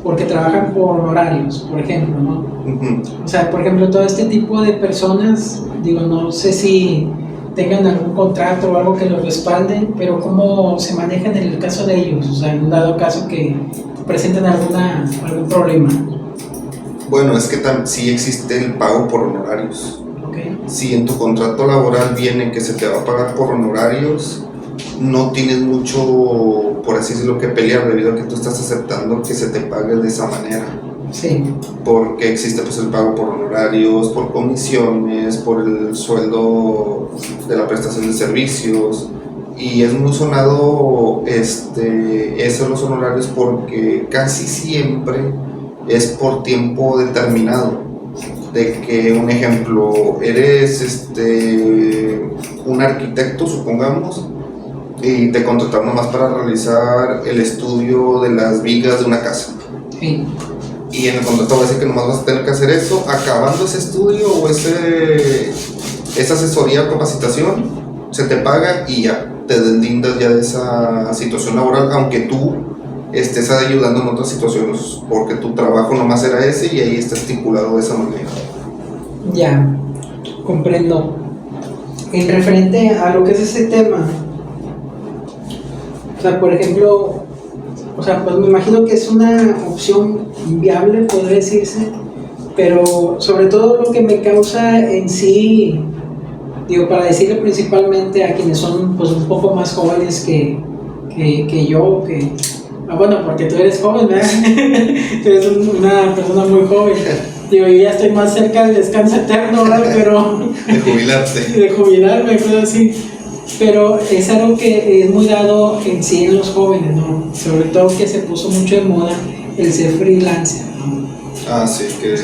porque trabajan por honorarios, por ejemplo, ¿no? Uh-huh. O sea, por ejemplo, todo este tipo de personas, digo, no sé si tengan algún contrato o algo que los respalde, pero cómo se manejan en el caso de ellos, o sea, en un dado caso que presenten algún problema. Bueno, es que sí existe el pago por honorarios. Okay. Si en tu contrato laboral viene que se te va a pagar por honorarios, no tienes mucho, por así decirlo, que pelear, debido a que tú estás aceptando que se te pague de esa manera. Sí. Porque existe pues el pago por honorarios, por comisiones, por el sueldo de la prestación de servicios, y es muy sonado eso, los honorarios, porque casi siempre es por tiempo determinado. De que, un ejemplo, eres un arquitecto, supongamos, y te contrataron nomás para realizar el estudio de las vigas de una casa. Sí. Y en el contrato va a decir que nomás vas a tener que hacer eso, acabando ese estudio o esa asesoría o capacitación, se te paga y ya, te deslindas ya de esa situación laboral, aunque tú estés ayudando en otras situaciones, porque tu trabajo nomás era ese y ahí está estipulado de esa manera. Ya, comprendo. En referente a lo que es ese tema, o sea, por ejemplo, o sea, pues me imagino que es una opción inviable, podría decirse, pero sobre todo lo que me causa en sí, digo, para decirle principalmente a quienes son pues un poco más jóvenes que yo, bueno, porque tú eres joven, ¿verdad? Tú eres una persona muy joven. Digo, yo ya estoy más cerca del descanso eterno, ¿verdad? Pero de jubilarte. De jubilarme, cosas así. Pero es algo que es muy dado en sí en los jóvenes, ¿no? Sobre todo que se puso mucho de moda el ser freelancer, ¿no? Ah, sí, que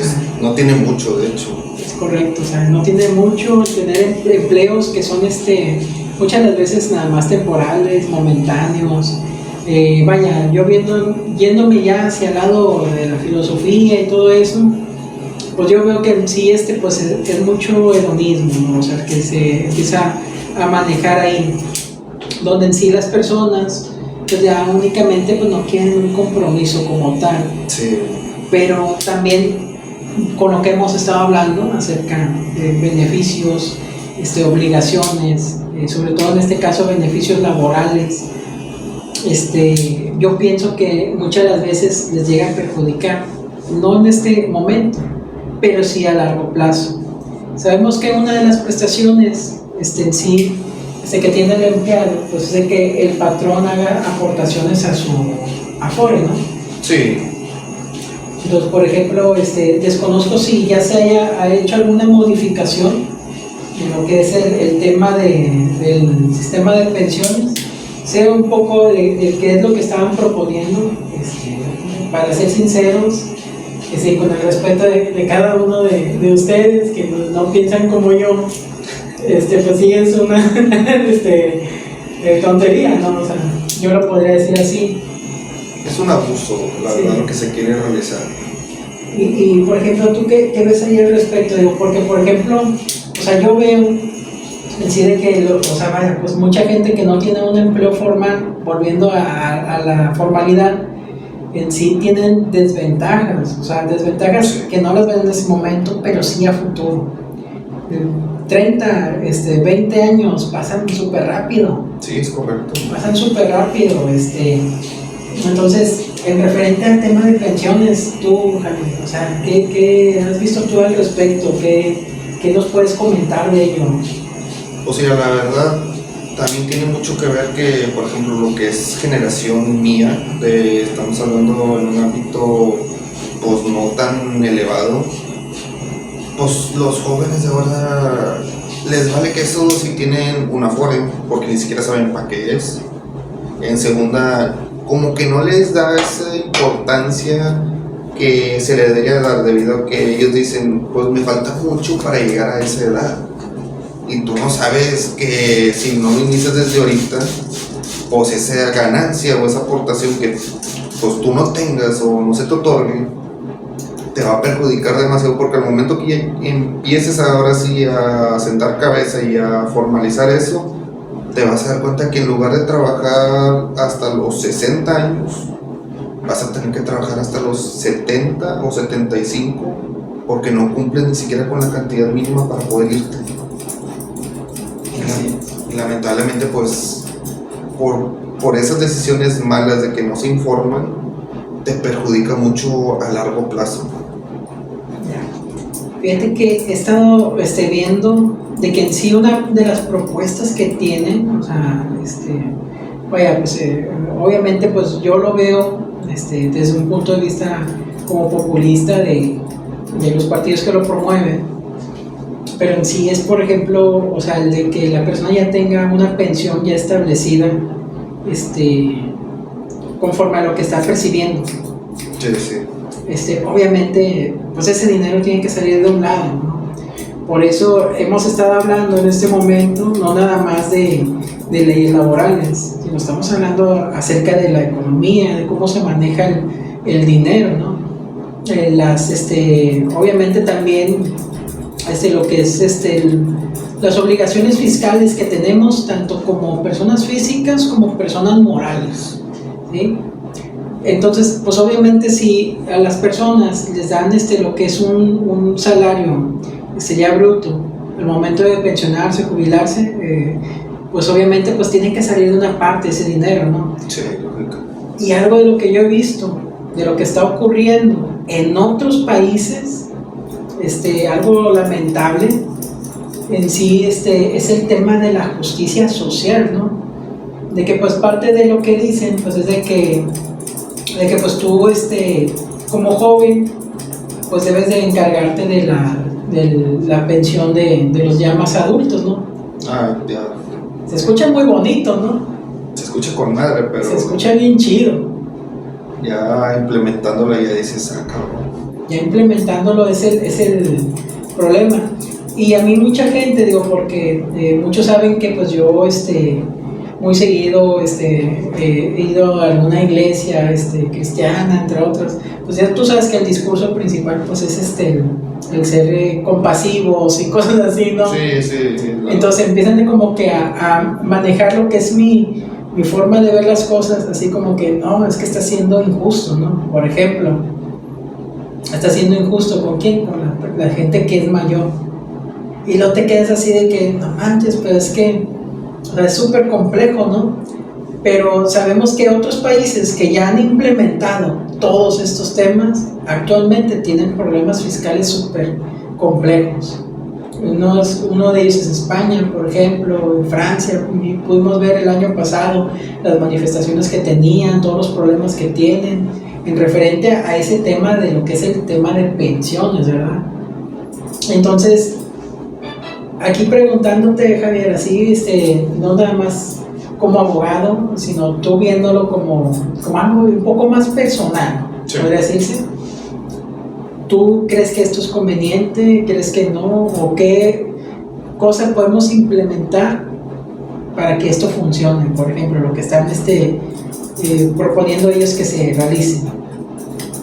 no tiene mucho, de hecho. Es correcto, o sea, no tiene mucho tener empleos que son muchas de las veces nada más temporales, momentáneos. Vaya, yo yéndome ya hacia el lado de la filosofía y todo eso, pues yo veo que en sí pues es mucho hedonismo, ¿no? O sea, que se empieza a manejar ahí, donde en sí las personas pues ya únicamente pues no quieren un compromiso como tal. Sí. Pero también con lo que hemos estado hablando acerca de beneficios, obligaciones, sobre todo en este caso beneficios laborales, yo pienso que muchas de las veces les llega a perjudicar, no en este momento, pero sí a largo plazo. Sabemos que una de las prestaciones en sí que tiene el empleado, pues es de que el patrón haga aportaciones a su afore, ¿no? Sí. Entonces, por ejemplo, desconozco si ya se haya hecho alguna modificación en lo que es el tema del sistema de pensiones, sé un poco de qué es lo que estaban proponiendo, para ser sinceros, con el respeto de cada uno de ustedes, que no piensan como yo, pues sí es una tontería, ¿no? O sea, yo lo podría decir así. Es un abuso, la verdad, lo que se quiere realizar. Y por ejemplo, ¿tú qué ves ahí al respecto? Digo, porque, por ejemplo, o sea, yo veo en sí de que, vaya, pues mucha gente que no tiene un empleo formal, volviendo a la formalidad, en sí tienen desventajas, o sea, desventajas que no las ven en ese momento, pero sí a futuro. 30, 20 años pasan súper rápido. Sí, es correcto. Pasan súper rápido, entonces, en referente al tema de pensiones, tú, Jaime, o sea, ¿qué has visto tú al respecto? ¿Qué nos puedes comentar de ello? O sea, la verdad, también tiene mucho que ver que, por ejemplo, lo que es generación mía, estamos hablando en un ámbito, pues, no tan elevado, pues, los jóvenes de ahora les vale que eso si tienen un afore, porque ni siquiera saben para qué es. En segunda, como que no les da esa importancia que se le debería dar, debido a que ellos dicen, pues me falta mucho para llegar a esa edad, y tú no sabes que si no lo inicias desde ahorita, pues esa ganancia o esa aportación que pues tú no tengas o no se te otorgue, te va a perjudicar demasiado, porque al momento que ya empieces ahora sí a sentar cabeza y a formalizar eso, te vas a dar cuenta que en lugar de trabajar hasta los 60 años, vas a tener que trabajar hasta los 70 o 75, porque no cumples ni siquiera con la cantidad mínima para poder irte. Y lamentablemente, pues, por esas decisiones malas de que no se informan, te perjudica mucho a largo plazo. Fíjate que he estado viendo de que en sí una de las propuestas que tienen, o sea, vaya, pues obviamente pues yo lo veo desde un punto de vista como populista de los partidos que lo promueven, pero en sí es, por ejemplo, o sea, el de que la persona ya tenga una pensión ya establecida, conforme a lo que está percibiendo. Sí, sí. Obviamente, pues ese dinero tiene que salir de un lado, ¿no? Por eso hemos estado hablando en este momento no nada más de leyes laborales, sino estamos hablando acerca de la economía, de cómo se maneja el dinero, ¿no? Obviamente también lo que es las obligaciones fiscales que tenemos tanto como personas físicas como personas morales, ¿sí? Entonces, pues obviamente si a las personas les dan lo que es un salario ya bruto al momento de pensionarse, jubilarse, pues obviamente pues tiene que salir de una parte ese dinero, ¿no? Sí, lógico. Y algo de lo que yo he visto, de lo que está ocurriendo en otros países, algo lamentable en sí, es el tema de la justicia social, ¿no? De que pues parte de lo que dicen pues es de que pues tú como joven pues debes de encargarte de la pensión de los ya más adultos, ¿no? Ah, ya. Se escucha muy bonito, ¿no? Se escucha con madre, pero se escucha bien chido. Ya implementándolo ya dices, cabrón. Ya implementándolo es el problema. Y a mí mucha gente, digo, porque muchos saben que pues yo muy seguido he ido a alguna iglesia cristiana, entre otras. Pues ya tú sabes que el discurso principal pues es el ser compasivos y cosas así, ¿no? Sí, claro. Entonces empiezan como que a manejar lo que es mi forma de ver las cosas, así como que no, es que está siendo injusto, ¿no? Por ejemplo, está siendo injusto. ¿Con quién? Con la gente que es mayor. Y no te quedas así de que, no manches, pero es que, o sea, es súper complejo, ¿no? Pero sabemos que otros países que ya han implementado todos estos temas, actualmente tienen problemas fiscales súper complejos. Uno de ellos es España, por ejemplo, en Francia. Pudimos ver el año pasado las manifestaciones que tenían, todos los problemas que tienen, en referente a ese tema de lo que es el tema de pensiones, ¿verdad? Entonces, aquí preguntándote, Javier, así, no nada más como abogado, sino tú viéndolo como algo un poco más personal, sí, podría decirse. ¿Tú crees que esto es conveniente? ¿Crees que no? ¿O qué cosa podemos implementar para que esto funcione? Por ejemplo, lo que están proponiendo ellos que se realice.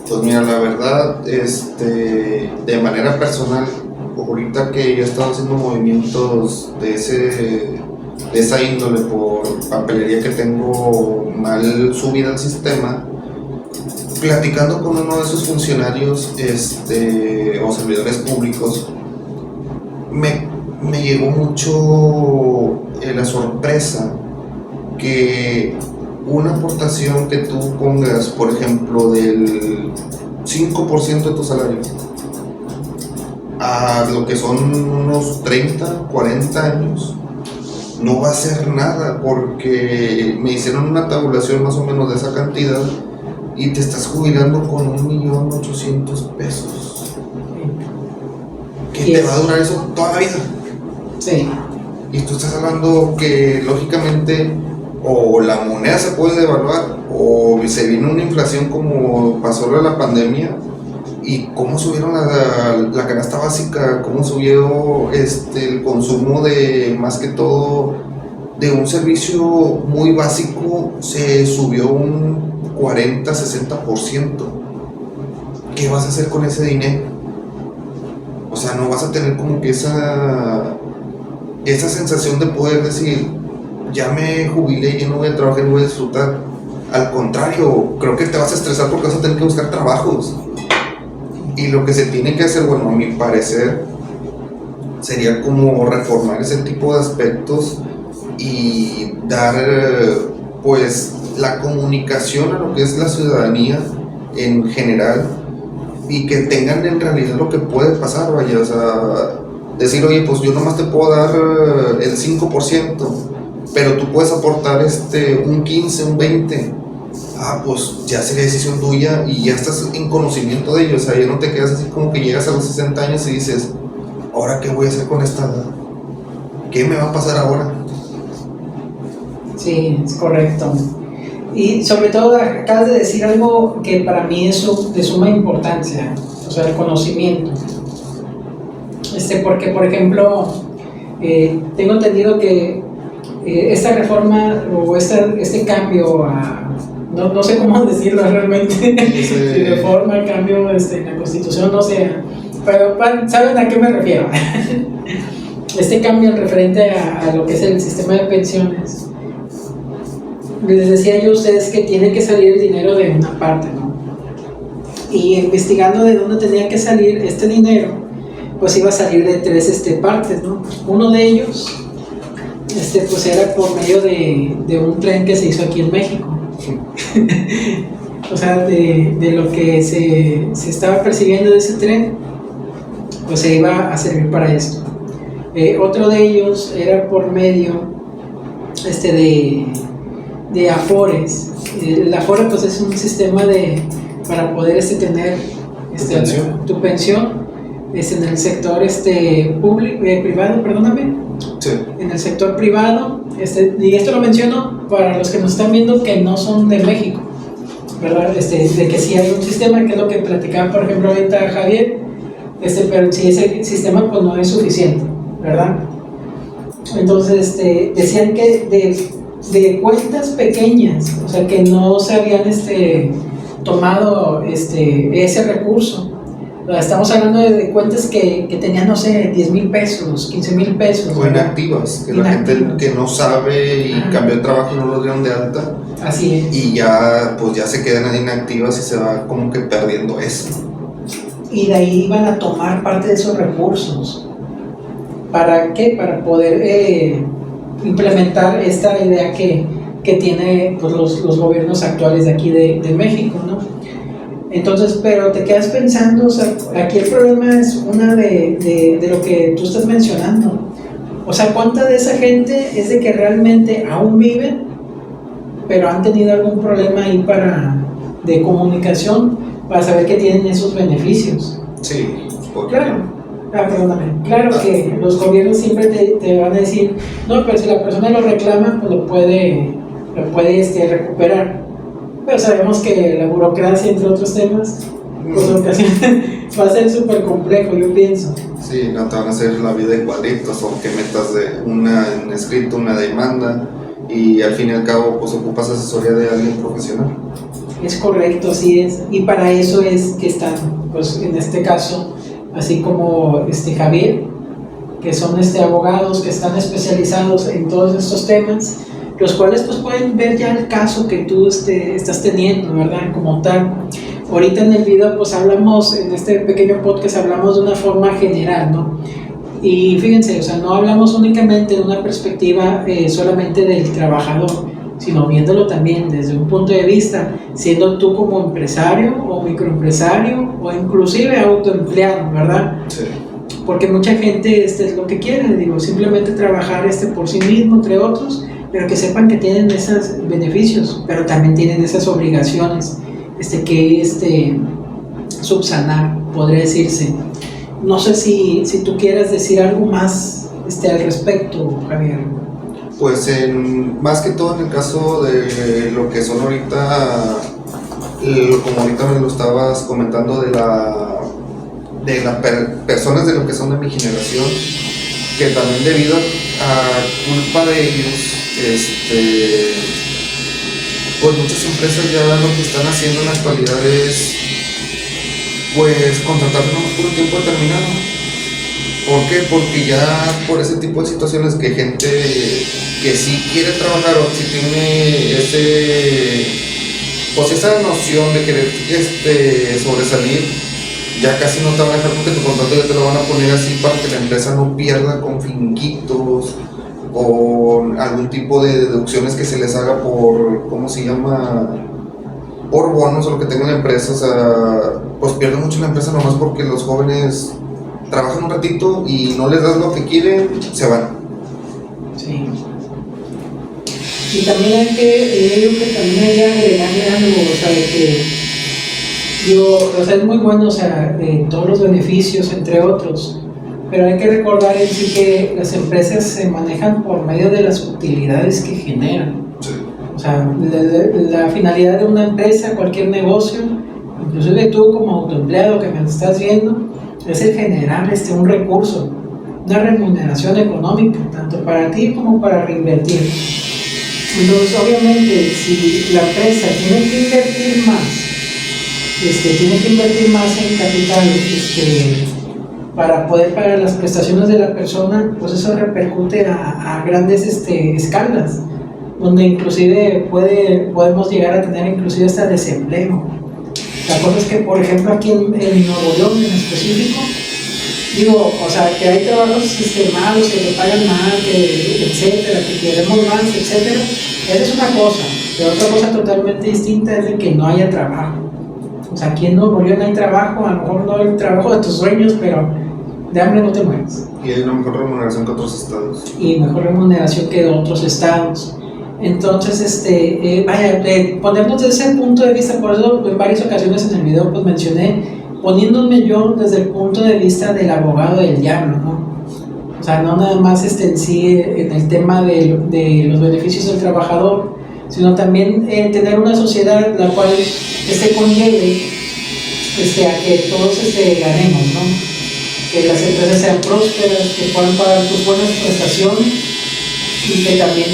Pues mira, la verdad, de manera personal, ahorita que yo he estado haciendo movimientos de esa índole por papelería que tengo mal subida al sistema, platicando con uno de esos funcionarios o servidores públicos, me llegó mucho la sorpresa que una aportación que tú pongas, por ejemplo, del 5% de tu salario a lo que son unos 30, 40 años, no va a ser nada, porque me hicieron una tabulación más o menos de esa cantidad y te estás jubilando con 1.800.000 pesos. ¿Qué te va a durar eso toda la vida? Sí. Y tú estás hablando que lógicamente o la moneda se puede devaluar o se vino una inflación como pasó la pandemia, y cómo subieron la canasta básica, cómo subió el consumo de, más que todo, de un servicio muy básico, se subió un 40-60%. ¿Qué vas a hacer con ese dinero? O sea, no vas a tener como que esa sensación de poder decir, ya me jubilé, ya no voy a trabajar, no voy a disfrutar. Al contrario, creo que te vas a estresar porque vas a tener que buscar trabajos. Y lo que se tiene que hacer, bueno, a mi parecer, sería como reformar ese tipo de aspectos y dar, pues, la comunicación a lo que es la ciudadanía en general, y que tengan en realidad lo que puede pasar, vaya, o sea, decir, oye, pues yo nomás te puedo dar el 5%, pero tú puedes aportar un 15, un 20%. Pues ya sería decisión tuya y ya estás en conocimiento de ello, o sea, ya no te quedas así como que llegas a los 60 años y dices, ¿ahora qué voy a hacer con esta edad? ¿Qué me va a pasar ahora? Sí, es correcto. Y sobre todo acabas de decir algo que para mí es de suma importancia, o sea, el conocimiento. Porque, por ejemplo, tengo entendido que esta reforma o este cambio no sé cómo decirlo realmente, si reforma, cambio en la Constitución, no sé, pero ¿saben a qué me refiero? Este cambio referente a lo que es el sistema de pensiones. Les decía yo a ustedes que tiene que salir el dinero de una parte, ¿no? Y investigando de dónde tenía que salir este dinero, pues iba a salir de tres partes, ¿no? Uno de ellos, pues era por medio de un tren que se hizo aquí en México. O sea, de lo que se estaba percibiendo de ese tren, pues se iba a servir para esto. Otro de ellos era por medio de Afores. El Afore, pues, es un sistema para poder tener tu pensión en el sector privado, perdóname. Sí. En el sector privado, y esto lo menciono para los que nos están viendo que no son de México, ¿verdad? De que sí hay un sistema, que es lo que platicaba, por ejemplo, ahorita Javier, pero si ese sistema pues no es suficiente, ¿verdad? Entonces, decían que de cuentas pequeñas, o sea, que no se habían tomado ese recurso. Estamos hablando de cuentas que tenían, no sé, 10,000 pesos, 15,000 pesos. O inactivas, que la gente que no sabe y cambió de trabajo y no lo dieron de alta. Así es. Y ya, pues ya se quedan inactivas y se va como que perdiendo eso. y de ahí iban a tomar parte de esos recursos. ¿Para qué? Para poder implementar esta idea que tiene pues, los gobiernos actuales de aquí de México, ¿no? Entonces, pero te quedas pensando, o sea, aquí el problema es una de lo que tú estás mencionando. O sea, ¿cuánta de esa gente es de que realmente aún viven, pero han tenido algún problema ahí de comunicación para saber que tienen esos beneficios? Sí, claro. Perdóname. Claro que los gobiernos siempre te van a decir, no, pero si la persona lo reclama, pues lo puede recuperar. Pero sabemos que la burocracia, entre otros temas, pues en ocasiones va a ser súper complejo, yo pienso. Sí, no te van a hacer la vida de cuadritos, o que metas de un escrito, una demanda, y al fin y al cabo pues ocupas asesoría de alguien profesional. Es correcto, así es. Y para eso es que están, pues en este caso, así como Javier, que son abogados que están especializados en todos estos temas, los cuales pues pueden ver ya el caso que tú estás teniendo, ¿verdad? Como tal. Ahorita en el video pues hablamos, en este pequeño podcast hablamos de una forma general, ¿no? Y fíjense, o sea, no hablamos únicamente de una perspectiva solamente del trabajador, sino viéndolo también desde un punto de vista, siendo tú como empresario o microempresario o inclusive autoempleado, ¿verdad? Sí. Porque mucha gente es lo que quiere, digo, simplemente trabajar por sí mismo, entre otros, pero que sepan que tienen esos beneficios, pero también tienen esas obligaciones que subsanar, podría decirse. No sé si tú quieras decir algo más al respecto, Javier. Pues más que todo en el caso de lo que son ahorita, como ahorita me lo estabas comentando de las personas de lo que son de mi generación, que también debido a culpa de ellos, pues muchas empresas ya lo que están haciendo en la actualidad es pues contratar nomás por un tiempo determinado. ¿Por qué? Porque ya por ese tipo de situaciones que gente que sí quiere trabajar o sí tiene esa noción de querer sobresalir, ya casi no te van a dejar porque tu contrato ya te lo van a poner así para que la empresa no pierda con finiquitos o algún tipo de deducciones que se les haga por, ¿cómo se llama? Por bonos o lo que tenga la empresa. O sea, pues pierde mucho la empresa nomás porque los jóvenes trabajan un ratito y no les das lo que quieren, se van. Sí. Y también hay que también hay que agregarle algo, o sea, de que es muy bueno, o sea, todos los beneficios, entre otros, pero hay que recordar en sí que las empresas se manejan por medio de las utilidades que generan. Sí. O sea, la finalidad de una empresa, cualquier negocio, inclusive tú como autoempleado que me estás viendo, es el generar un recurso, una remuneración económica, tanto para ti como para reinvertir. Entonces, obviamente, si la empresa tiene que invertir más en capital para poder pagar las prestaciones de la persona, pues eso repercute a grandes escalas, donde inclusive podemos llegar a tener inclusive hasta desempleo. La cosa es que, por ejemplo, aquí en Nuevo León en específico, o sea, que hay trabajos malos, que te pagan mal, etcétera, que queremos más, etcétera. Esa es una cosa, pero otra cosa totalmente distinta es de que no haya trabajo. O sea, aquí en Nuevo León hay trabajo, a lo mejor no el trabajo de tus sueños, pero de hambre no te mueres. Y hay una mejor remuneración que otros estados. Y mejor remuneración que de otros estados. Entonces, ponernos desde ese punto de vista, por eso en varias ocasiones en el video pues mencioné, poniéndome yo desde el punto de vista del abogado del diablo, ¿no? O sea, no nada más en sí en el tema de los beneficios del trabajador, sino también tener una sociedad la cual conlleve a que todos ganemos, ¿no? Que las empresas sean prósperas, que puedan pagar tus buenas prestaciones y que también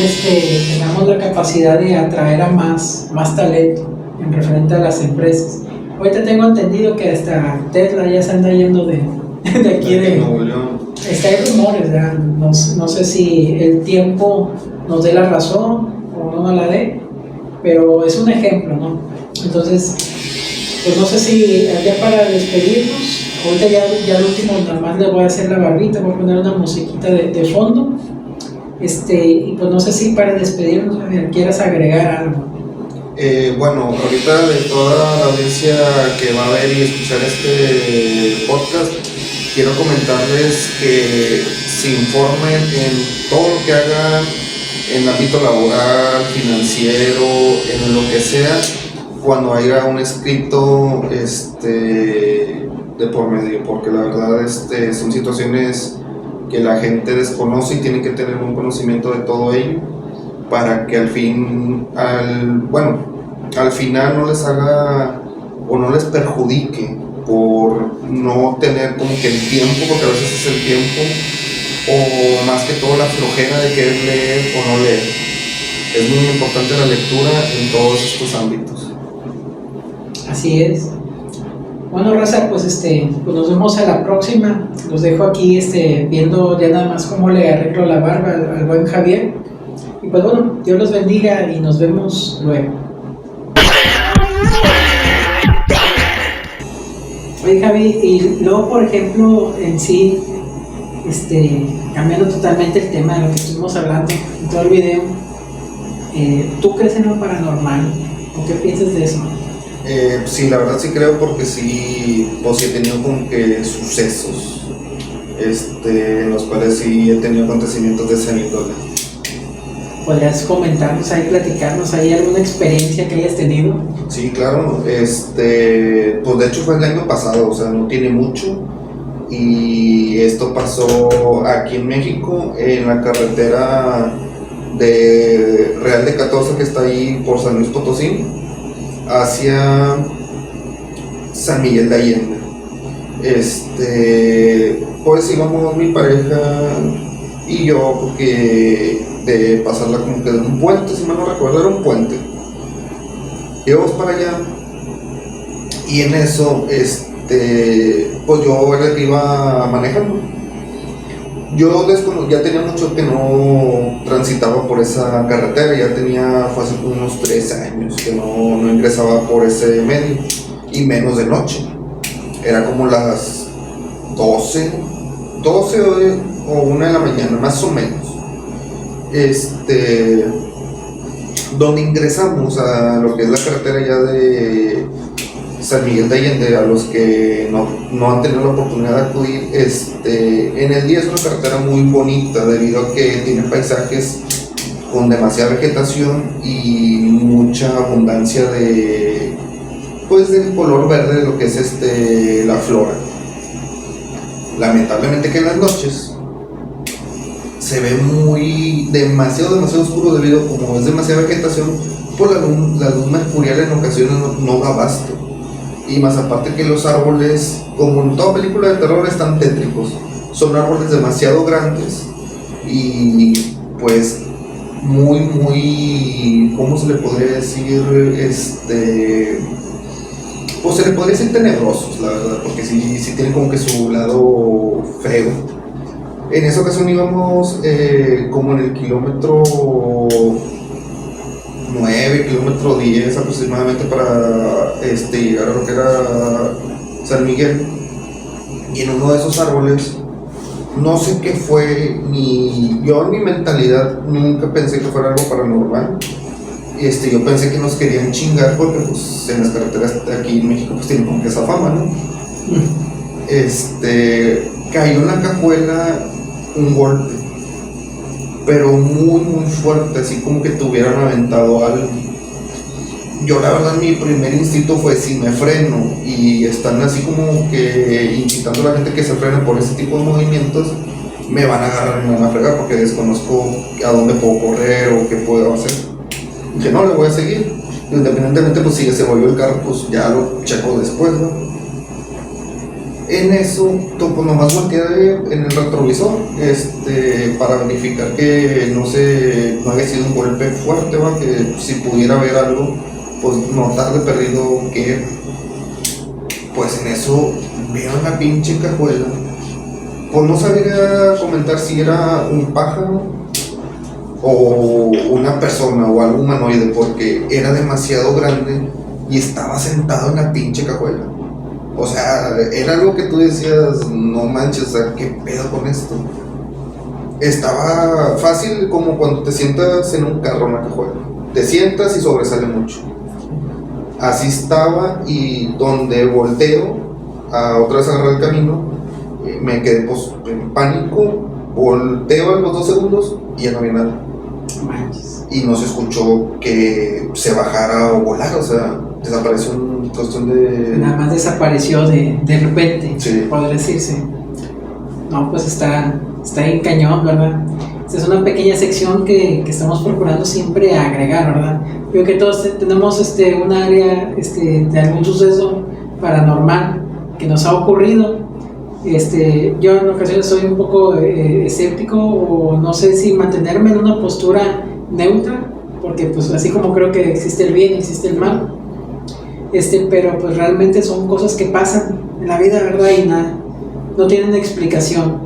tengamos la capacidad de atraer a más talento en referente a las empresas. Ahorita tengo entendido que hasta Tesla ya se anda yendo de aquí de Nuevo León. Hay rumores, ¿verdad? No sé si el tiempo nos dé la razón o no nos la dé, pero es un ejemplo, ¿no? Entonces, pues no sé si ya para despedirnos Ahorita ya al último, nada más le voy a hacer la barbita, voy a poner una musiquita de fondo. Y pues no sé si para despedirnos, Javier, quieras agregar algo. Bueno, ahorita de toda la audiencia que va a ver y escuchar este podcast, quiero comentarles que se informen en todo lo que hagan en el ámbito laboral, financiero, en lo que sea, cuando haya un escrito de por medio, porque la verdad son situaciones que la gente desconoce y tienen que tener un conocimiento de todo ello para que al final no les haga o no les perjudique por no tener como que el tiempo, porque a veces es el tiempo, o más que todo la flojera de querer leer o no leer. Es muy importante la lectura en todos estos ámbitos. Así es. Bueno, raza, pues pues nos vemos a la próxima. Los dejo aquí viendo ya nada más cómo le arreglo la barba al buen Javier. Y pues bueno, Dios los bendiga y nos vemos luego. Oye, Javi, y luego, por ejemplo, en sí, cambiando totalmente el tema de lo que estuvimos hablando en todo el video, ¿tú crees en lo paranormal? ¿O qué piensas de eso? Sí, la verdad sí creo, porque sí, pues sí he tenido como que sucesos en los cuales sí he tenido acontecimientos de esa índole. ¿Podrías comentarnos ahí, platicarnos ahí alguna experiencia que hayas tenido? Sí, claro, pues de hecho fue el año pasado, o sea, no tiene mucho, y esto pasó aquí en México, en la carretera de Real de 14, que está ahí por San Luis Potosí, hacia San Miguel de Allende. Pues íbamos mi pareja y yo, porque de pasarla como que de un puente, si mal no recuerdo, era un puente. Íbamos para allá y en eso, pues yo era el que iba manejando. Yo ya tenía mucho que no transitaba por esa carretera, fue hace unos 3 años que no ingresaba por ese medio, y menos de noche. Era como las 12 o 1 de la mañana, más o menos. Donde ingresamos a lo que es la carretera ya de San Miguel de Allende, a los que no han tenido la oportunidad de acudir, en el día es una carretera muy bonita debido a que tiene paisajes con demasiada vegetación y mucha abundancia del color verde de lo que es la flora. Lamentablemente que en las noches se ve demasiado oscuro, debido a como es demasiada vegetación, por la luz mercurial en ocasiones no da abasto. Y más aparte que los árboles, como en toda película de terror, están tétricos. Son árboles demasiado grandes y pues muy, ¿cómo se le podría decir? Pues se le podría decir tenebrosos, la verdad, porque sí tienen como que su lado feo. En esa ocasión íbamos como en el kilómetro 9, kilómetro 10 aproximadamente, para llegar a lo que era San Miguel. Y en uno de esos árboles, no sé qué fue, yo en mi mentalidad nunca pensé que fuera algo paranormal. Yo pensé que nos querían chingar, porque pues en las carreteras de aquí en México pues tienen como que esa fama, ¿no? Cayó en la cajuela un golpe, pero muy fuerte, así como que te hubieran aventado algo. Yo la verdad mi primer instinto fue, si me freno y están así como que incitando a la gente que se frene por ese tipo de movimientos, me van a agarrar y me van a fregar, porque desconozco a dónde puedo correr o qué puedo hacer. Dije, no, le voy a seguir, independientemente, pues si se volvió el carro, pues ya lo checo después, ¿no? En eso, pues nomás volteé en el retrovisor, para verificar que no haya sido un golpe fuerte, ¿va? Que si pudiera ver algo, pues notar de perdido que, pues en eso vieron la pinche cajuela. Pues no sabía comentar si era un pájaro o una persona o algo humanoide, porque era demasiado grande y estaba sentado en la pinche cajuela. O sea, era algo que tú decías, no manches, o sea, ¿qué pedo con esto? Estaba fácil como cuando te sientas en un carro, en una cajuela. Te sientas y sobresale mucho. Así estaba, y donde volteo a otra vez agarrar el camino, me quedé pues en pánico, volteo a los 2 segundos y ya no había nada. Y no se escuchó que se bajara o volara, o sea, desapareció en cuestión de... Nada más desapareció de repente, Sí. podría decirse. No, pues está bien cañón, ¿verdad? Esta es una pequeña sección que estamos procurando siempre agregar, ¿verdad? Creo que todos tenemos un área de algún suceso paranormal que nos ha ocurrido. Yo en ocasiones soy un poco escéptico, o no sé si mantenerme en una postura neutra, porque pues así como creo que existe el bien, existe el mal, pero pues realmente son cosas que pasan en la vida, ¿verdad? Y nada, no tienen explicación.